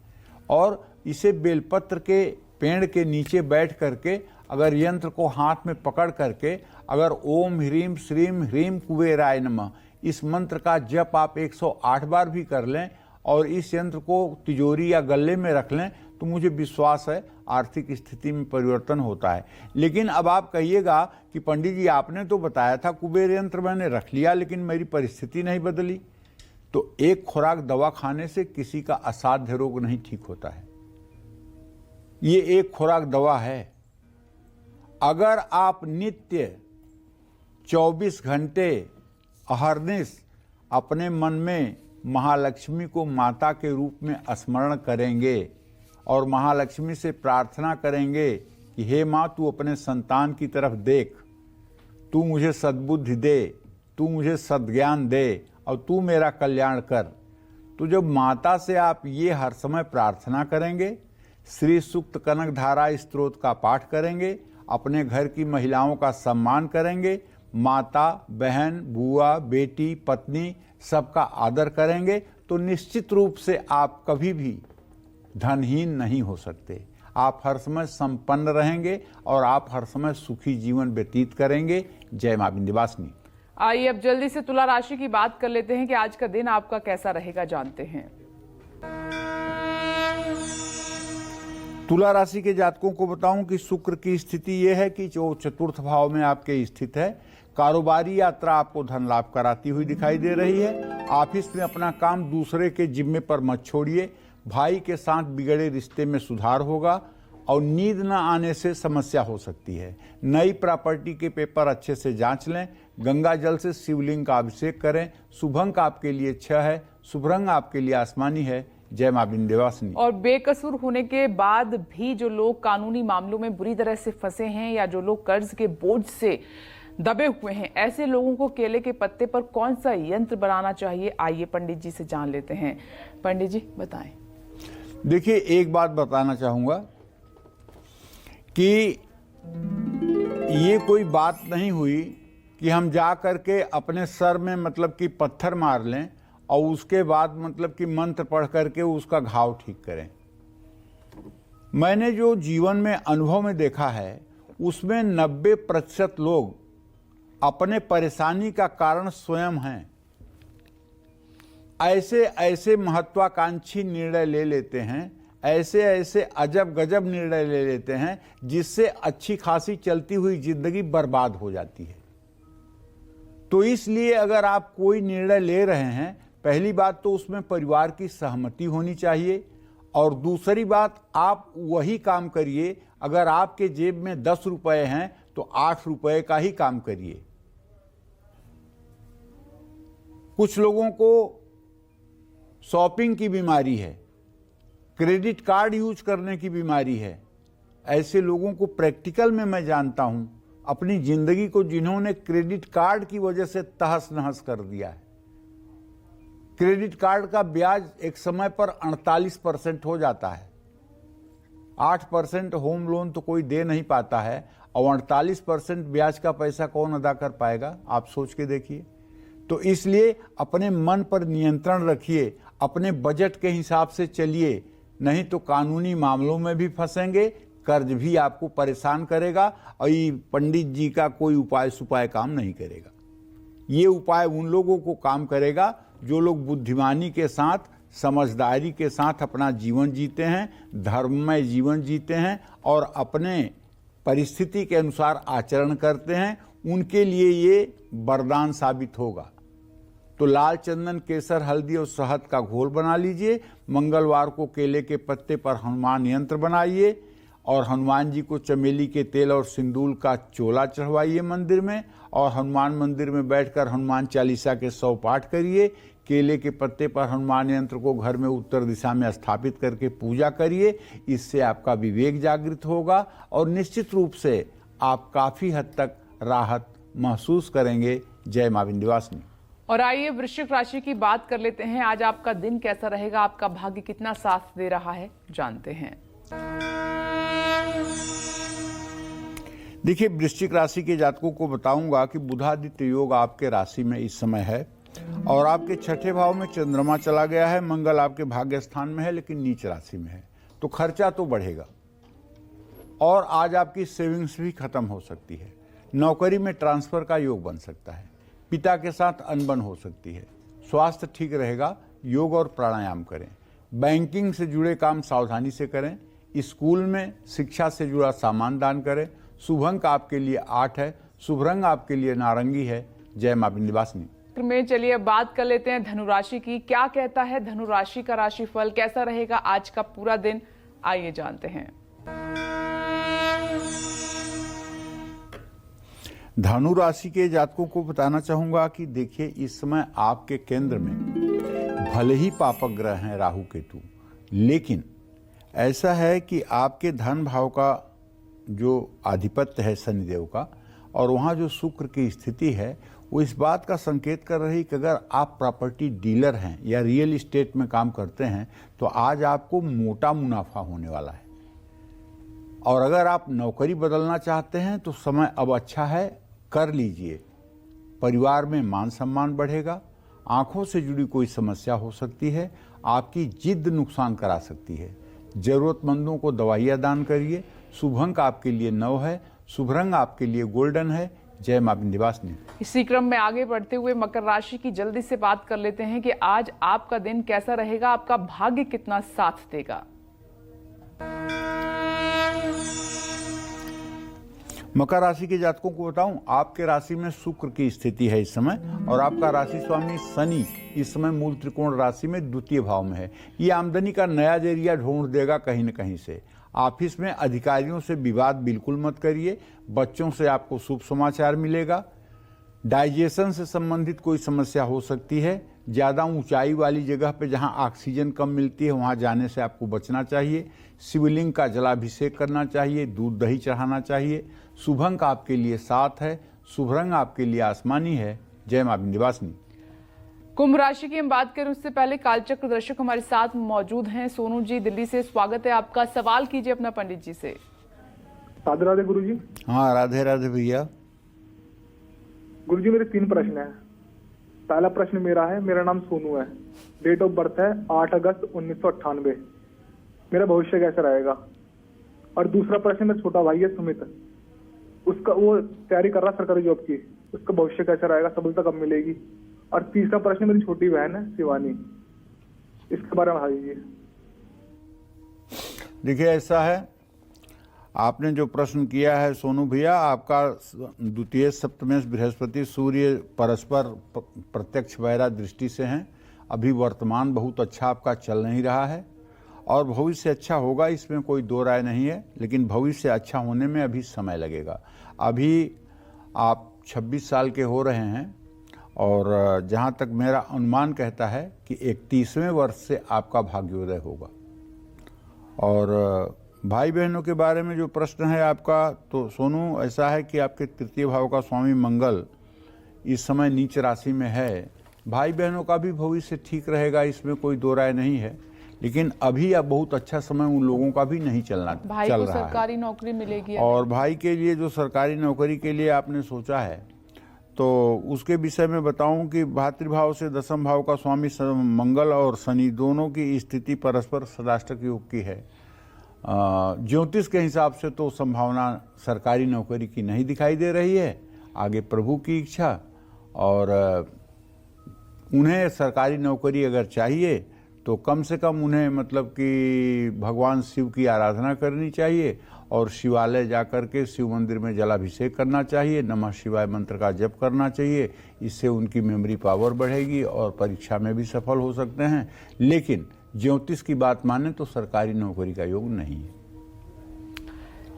और इसे बेलपत्र के पेड़ के नीचे बैठ करके अगर यंत्र को हाथ में पकड़ करके अगर ओम ह्रीम श्रीम ह्रीम कुबेराय नमः इस मंत्र का जप आप 108 बार भी कर लें और इस यंत्र को तिजोरी या गले में रख लें तो मुझे विश्वास है आर्थिक स्थिति में परिवर्तन होता है। लेकिन अब आप कहिएगा कि पंडित जी आपने तो बताया था कुबेर यंत्र मैंने रख लिया लेकिन मेरी परिस्थिति नहीं बदली। तो एक खुराक दवा खाने से किसी का असाध्य रोग नहीं ठीक होता है। ये एक खुराक दवा है। अगर आप नित्य 24 घंटे अहर्निश अपने मन में महालक्ष्मी को माता के रूप में स्मरण करेंगे और महालक्ष्मी से प्रार्थना करेंगे कि हे माँ तू अपने संतान की तरफ देख, तू मुझे सद्बुद्धि दे, तू मुझे सद्ज्ञान दे और तू मेरा कल्याण कर। तो जब माता से आप ये हर समय प्रार्थना करेंगे, श्री सूक्त कनक धारा स्तोत्र का पाठ करेंगे, अपने घर की महिलाओं का सम्मान करेंगे, माता, बहन, बुआ, बेटी, पत्नी सबका आदर करेंगे, तो निश्चित रूप से आप कभी भी धनहीन नहीं हो सकते। आप हर समय संपन्न रहेंगे और आप हर समय सुखी जीवन व्यतीत करेंगे। जय मां विंध्यवासिनी। आइए अब जल्दी से तुला राशि की बात कर लेते हैं कि आज का दिन आपका कैसा रहेगा, जानते हैं। तुला राशि के जातकों को बताऊं कि शुक्र की स्थिति यह है कि जो चतुर्थ भाव में आपके स्थित है, कारोबारी यात्रा आपको धन लाभ कराती हुई दिखाई दे रही है। ऑफिस में अपना काम दूसरे के जिम्मे पर मत छोड़िए। भाई के साथ बिगड़े रिश्ते में सुधार होगा और नींद न आने से समस्या हो सकती है। नई प्रॉपर्टी के पेपर अच्छे से जांच लें। गंगा जल से शिवलिंग का अभिषेक करें। शुभ अंक आपके लिए 6 है। शुभ रंग आपके लिए आसमानी है। जय मां विंध्यवासिनी। और बेकसूर होने के बाद भी जो लोग कानूनी मामलों में बुरी तरह से फंसे हैं या जो लोग कर्ज के बोझ से दबे हुए हैं, ऐसे लोगों को केले के पत्ते पर कौन सा यंत्र बनाना चाहिए, आइए पंडित जी से जान लेते हैं। पंडित जी बताएं। देखिए, एक बात बताना चाहूंगा कि ये कोई बात नहीं हुई कि हम जा करके अपने सर में मतलब कि पत्थर मार लें और उसके बाद मतलब कि मंत्र पढ़ करके उसका घाव ठीक करें। मैंने जो जीवन में अनुभव में देखा है उसमें 90% लोग अपने परेशानी का कारण स्वयं हैं। ऐसे ऐसे महत्वाकांक्षी निर्णय ले लेते हैं, ऐसे ऐसे अजब गजब निर्णय ले लेते हैं जिससे अच्छी खासी चलती हुई जिंदगी बर्बाद हो जाती है। तो इसलिए अगर आप कोई निर्णय ले रहे हैं, पहली बात तो उसमें परिवार की सहमति होनी चाहिए, और दूसरी बात आप वही काम करिए, अगर आपके जेब में 10 रुपए हैं तो 8 रुपए का ही काम करिए। कुछ लोगों को शॉपिंग की बीमारी है, क्रेडिट कार्ड यूज करने की बीमारी है। ऐसे लोगों को प्रैक्टिकल में मैं जानता हूं, अपनी जिंदगी को जिन्होंने क्रेडिट कार्ड की वजह से तहस नहस कर दिया है। क्रेडिट कार्ड का ब्याज एक समय पर 48% हो जाता है। 8% होम लोन तो कोई दे नहीं पाता है, और 48% ब्याज का पैसा कौन अदा कर पाएगा, आप सोच के देखिए। तो इसलिए अपने मन पर नियंत्रण रखिए, अपने बजट के हिसाब से चलिए, नहीं तो कानूनी मामलों में भी फंसेंगे, कर्ज भी आपको परेशान करेगा, और ये पंडित जी का कोई उपाय सुपाय काम नहीं करेगा। ये उपाय उन लोगों को काम करेगा जो लोग बुद्धिमानी के साथ, समझदारी के साथ अपना जीवन जीते हैं, धर्ममय जीवन जीते हैं और अपने परिस्थिति के अनुसार आचरण करते हैं, उनके लिए ये वरदान साबित होगा। तो लाल चंदन, केसर, हल्दी और शहद का घोल बना लीजिए। मंगलवार को केले के पत्ते पर हनुमान यंत्र बनाइए, और हनुमान जी को चमेली के तेल और सिंदूर का चोला चढ़वाइए मंदिर में, और हनुमान मंदिर में बैठकर हनुमान चालीसा के 100 पाठ करिए। केले के पत्ते पर हनुमान यंत्र को घर में उत्तर दिशा में स्थापित करके पूजा करिए। इससे आपका विवेक जागृत होगा और निश्चित रूप से आप काफी हद तक राहत महसूस करेंगे। जय मां विंध्यवासिनी। और आइए वृश्चिक राशि की बात कर लेते हैं। आज आपका दिन कैसा रहेगा, आपका भाग्य कितना साथ दे रहा है, जानते हैं। देखिए, वृश्चिक राशि के जातकों को बताऊंगा कि बुधादित्य योग आपके राशि में इस समय है, और आपके छठे भाव में चंद्रमा चला गया है। मंगल आपके भाग्य स्थान में है लेकिन नीच राशि में है, तो खर्चा तो बढ़ेगा, और आज आपकी सेविंग्स भी खत्म हो सकती है। नौकरी में ट्रांसफर का योग बन सकता है, पिता के साथ अनबन हो सकती है। स्वास्थ्य ठीक रहेगा, योग और प्राणायाम करें। बैंकिंग से जुड़े काम सावधानी से करें। स्कूल में शिक्षा से जुड़ा सामान दान करें। शुभ अंक आपके लिए 8 है, शुभ रंग आपके लिए नारंगी है। जय मां विंध्यवासिनी। में चलिए अब बात कर लेते हैं धनुराशि की। क्या कहता है धनुराशि का राशिफल, कैसा रहेगा आज का पूरा दिन, आइए जानते हैं। धनु राशि के जातकों को बताना चाहूंगा कि देखिए, इस समय आपके केंद्र में भले ही पापक ग्रह हैं राहु केतु, लेकिन ऐसा है कि आपके धन भाव का जो आधिपत्य है शनिदेव का, और वहाँ जो शुक्र की स्थिति है, वो इस बात का संकेत कर रही कि अगर आप प्रॉपर्टी डीलर हैं या रियल इस्टेट में काम करते हैं तो आज आपको मोटा मुनाफा होने वाला है। और अगर आप नौकरी बदलना चाहते हैं तो समय अब अच्छा है, कर लीजिए। परिवार में मान सम्मान बढ़ेगा। आंखों से जुड़ी कोई समस्या हो सकती है, आपकी जिद नुकसान करा सकती है। जरूरतमंदों को दवाइयाँ दान करिए। शुभ अंक आपके लिए 9 है, शुभ रंग आपके लिए गोल्डन है। जय मां विंध्यवासिनी। इसी क्रम में आगे बढ़ते हुए मकर राशि की जल्दी से बात कर लेते हैं कि आज आपका दिन कैसा रहेगा, आपका भाग्य कितना साथ देगा। मकर राशि के जातकों को बताऊं, आपके राशि में शुक्र की स्थिति है इस समय, और आपका राशि स्वामी शनि इस समय मूल त्रिकोण राशि में द्वितीय भाव में है। ये आमदनी का नया जरिया ढूंढ देगा कहीं न कहीं से। ऑफिस में अधिकारियों से विवाद बिल्कुल मत करिए। बच्चों से आपको शुभ समाचार मिलेगा। डाइजेशन से संबंधित कोई समस्या हो सकती है। ज़्यादा ऊंचाई वाली जगह पे जहां ऑक्सीजन कम मिलती है वहां जाने से आपको बचना चाहिए। शिवलिंग का जलाभिषेक करना चाहिए, दूध दही चढ़ाना चाहिए। शुभ अंक आपके लिए 7 है, शुभ रंग आपके लिए आसमानी है। जय मां विंध्यवासिनी। कुंभ राशि की हम बात करें उससे पहले कालचक्र दर्शक हमारे साथ मौजूद हैं। सोनू जी दिल्ली से, स्वागत है आपका। सवाल कीजिए अपना पंडित जी से। राधे राधे गुरु जी। हाँ, राधे राधे भैया। गुरु जी, मेरे 3 प्रश्न हैं। पहला प्रश्न मेरा है, मेरा नाम सोनू है, डेट ऑफ बर्थ है 8 अगस्त 1998। मेरा भविष्य कैसा रहेगा? और दूसरा प्रश्न मेरा छोटा भाई है सुमित, उसका वो तैयारी कर रहा सरकारी जॉब की, उसका भविष्य कैसा रहेगा, सफलता कब मिलेगी? और तीसरा प्रश्न मेरी छोटी बहन है शिवानी, इसके बारे में बता दीजिए। देखिए ऐसा है, आपने जो प्रश्न किया है सोनू भैया, आपका द्वितीय सप्तमेश बृहस्पति सूर्य परस्पर प्रत्यक्ष वैरा दृष्टि से हैं। अभी वर्तमान बहुत अच्छा आपका चल नहीं रहा है और भविष्य अच्छा होगा, इसमें कोई दो राय नहीं है, लेकिन भविष्य अच्छा होने में अभी समय लगेगा। अभी आप 26 साल के हो रहे हैं और जहाँ तक मेरा अनुमान कहता है कि 31वें वर्ष से आपका भाग्योदय होगा। और भाई बहनों के बारे में जो प्रश्न है आपका, तो सोनू ऐसा है कि आपके तृतीय भाव का स्वामी मंगल इस समय नीच राशि में है। भाई बहनों का भी भविष्य ठीक रहेगा, इसमें कोई दो राय नहीं है, लेकिन अभी अब बहुत अच्छा समय उन लोगों का भी नहीं चल रहा है। सरकारी नौकरी मिलेगी और भाई के लिए जो सरकारी नौकरी के लिए आपने सोचा है, तो उसके विषय में बताऊं कि भातृभाव से दशम भाव का स्वामी मंगल और शनि दोनों की स्थिति परस्पर सदाष्टक योग की है। ज्योतिष के हिसाब से तो संभावना सरकारी नौकरी की नहीं दिखाई दे रही है, आगे प्रभु की इच्छा। और उन्हें सरकारी नौकरी अगर चाहिए तो कम से कम उन्हें मतलब कि भगवान शिव की आराधना करनी चाहिए और शिवालय जाकर के शिव मंदिर में जलाभिषेक करना चाहिए, नमः शिवाय मंत्र का जप करना चाहिए। इससे उनकी मेमोरी पावर बढ़ेगी और परीक्षा में भी सफल हो सकते हैं। लेकिन ज्योतिष की बात माने तो सरकारी नौकरी का योग नहीं है।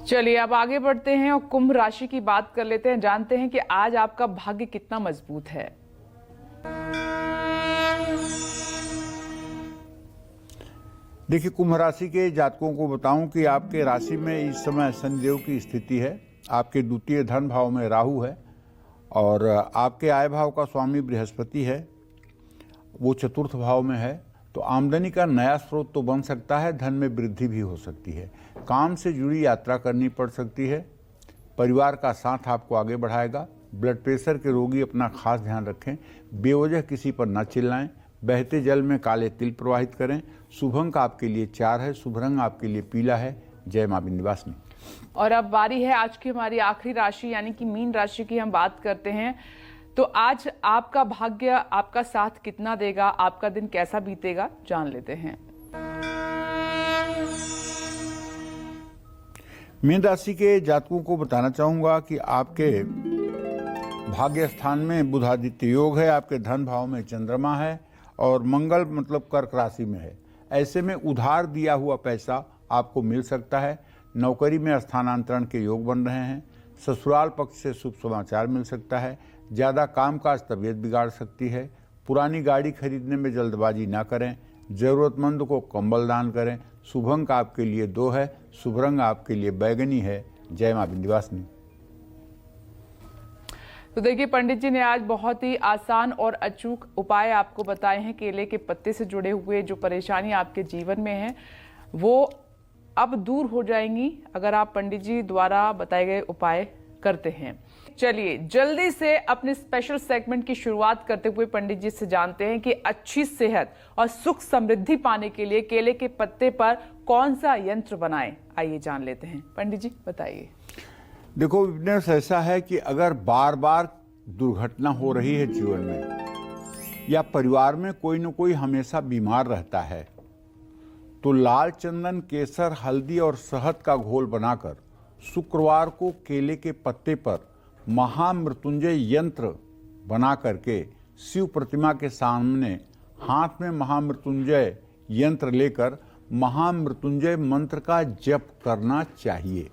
चलिए अब आगे बढ़ते हैं और कुंभ राशि की बात कर लेते हैं। जानते हैं कि आज आपका भाग्य कितना मजबूत है। देखिए, कुंभ राशि के जातकों को बताऊं कि आपके राशि में इस समय शनिदेव की स्थिति है। आपके द्वितीय धन भाव में राहु है और आपके आय भाव का स्वामी बृहस्पति है, वो चतुर्थ भाव में है। तो आमदनी का नया स्रोत तो बन सकता है, धन में वृद्धि भी हो सकती है। काम से जुड़ी यात्रा करनी पड़ सकती है। परिवार का साथ आपको आगे बढ़ाएगा। ब्लड प्रेशर के रोगी अपना खास ध्यान रखें। बेवजह किसी पर न चिल्लाएं। बहते जल में काले तिल प्रवाहित करें। शुभ अंक आपके लिए 4 है। शुभ रंग आपके लिए पीला है। जय मां विंध्यवासिनी। और अब बारी है आज की हमारी आखिरी राशि यानी कि मीन राशि की हम बात करते हैं। तो आज आपका भाग्य आपका साथ कितना देगा, आपका दिन कैसा बीतेगा, जान लेते हैं। मीन राशि के जातकों को बताना चाहूंगा कि आपके भाग्य स्थान में बुधादित्य योग है। आपके धन भाव में चंद्रमा है और मंगल मतलब कर्क राशि में है। ऐसे में उधार दिया हुआ पैसा आपको मिल सकता है। नौकरी में स्थानांतरण के योग बन रहे हैं। ससुराल पक्ष से शुभ समाचार मिल सकता है। ज़्यादा कामकाज तबीयत बिगाड़ सकती है। पुरानी गाड़ी खरीदने में जल्दबाजी ना करें। ज़रूरतमंद को कंबल दान करें। शुभ अंक आपके लिए 2 है। शुभ रंग आपके लिए बैगनी है। जय मां विंध्यवासिनी। तो देखिए, पंडित जी ने आज बहुत ही आसान और अचूक उपाय आपको बताए हैं। केले के पत्ते से जुड़े हुए जो परेशानी आपके जीवन में है वो अब दूर हो जाएंगी अगर आप पंडित जी द्वारा बताए गए उपाय करते हैं। चलिए जल्दी से अपने स्पेशल सेगमेंट की शुरुआत करते हुए पंडित जी से जानते हैं कि अच्छी सेहत और सुख समृद्धि पाने के लिए केले के पत्ते पर कौन सा यंत्र बनाएं। आइए जान लेते हैं। पंडित जी बताइए। देखो विघ्नेश, ऐसा है कि अगर बार बार दुर्घटना हो रही है जीवन में या परिवार में कोई न कोई हमेशा बीमार रहता है, तो लाल चंदन, केसर, हल्दी और शहद का घोल बनाकर शुक्रवार को केले के पत्ते पर महामृत्युंजय यंत्र बना करके शिव प्रतिमा के सामने हाथ में महामृत्युंजय यंत्र लेकर महामृत्युंजय मंत्र का जप करना चाहिए।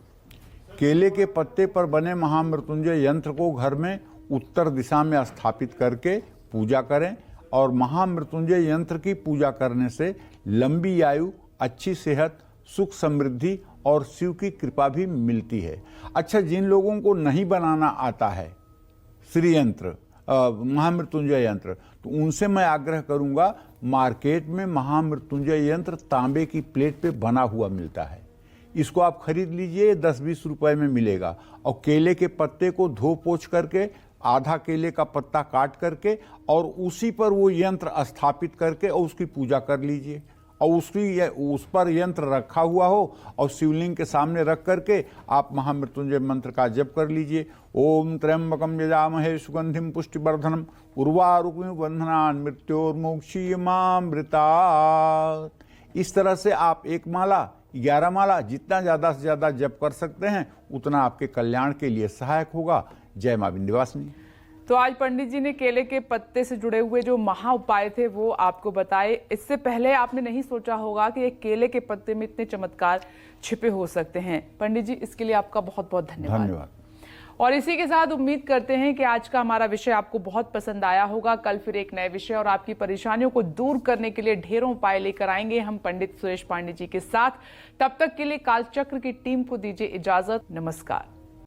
केले के पत्ते पर बने महामृत्युंजय यंत्र को घर में उत्तर दिशा में स्थापित करके पूजा करें और महामृत्युंजय यंत्र की पूजा करने से लंबी आयु, अच्छी सेहत, सुख समृद्धि और शिव की कृपा भी मिलती है। अच्छा, जिन लोगों को नहीं बनाना आता है श्री यंत्र, महामृत्युंजय यंत्र, तो उनसे मैं आग्रह करूंगा, मार्केट में महामृत्युंजय यंत्र तांबे की प्लेट पे बना हुआ मिलता है, इसको आप खरीद लीजिए। 10-20 रुपए में मिलेगा। और केले के पत्ते को धो पोंछ करके आधा केले का पत्ता काट करके और उसी पर वो यंत्र स्थापित करके और उसकी पूजा कर लीजिए। और उस पर यंत्र रखा हुआ हो और शिवलिंग के सामने रख करके आप महामृत्युंजय मंत्र का जप कर लीजिए। ओम त्र्यंबकम यजामहे सुगंधिम पुष्टिवर्धनम उर्वारुक्मि बंधनान् मृत्योर्मुक्षीयमामृता। इस तरह से आप एक माला 11 माला जितना ज़्यादा से ज़्यादा जप कर सकते हैं उतना आपके कल्याण के लिए सहायक होगा। जय मां विंध्यवासिनी। तो आज पंडित जी ने केले के पत्ते से जुड़े हुए जो महा उपाय थे वो आपको बताए। इससे पहले आपने नहीं सोचा होगा कि एक केले के पत्ते में इतने चमत्कार छिपे हो सकते हैं। पंडित जी इसके लिए आपका बहुत बहुत धन्यवाद। और इसी के साथ उम्मीद करते हैं कि आज का हमारा विषय आपको बहुत पसंद आया होगा। कल फिर एक नए विषय और आपकी परेशानियों को दूर करने के लिए ढेरों उपाय लेकर आएंगे हम पंडित सुरेश पांडे जी के साथ। तब तक के लिए कालचक्र की टीम को दीजिए इजाजत। नमस्कार।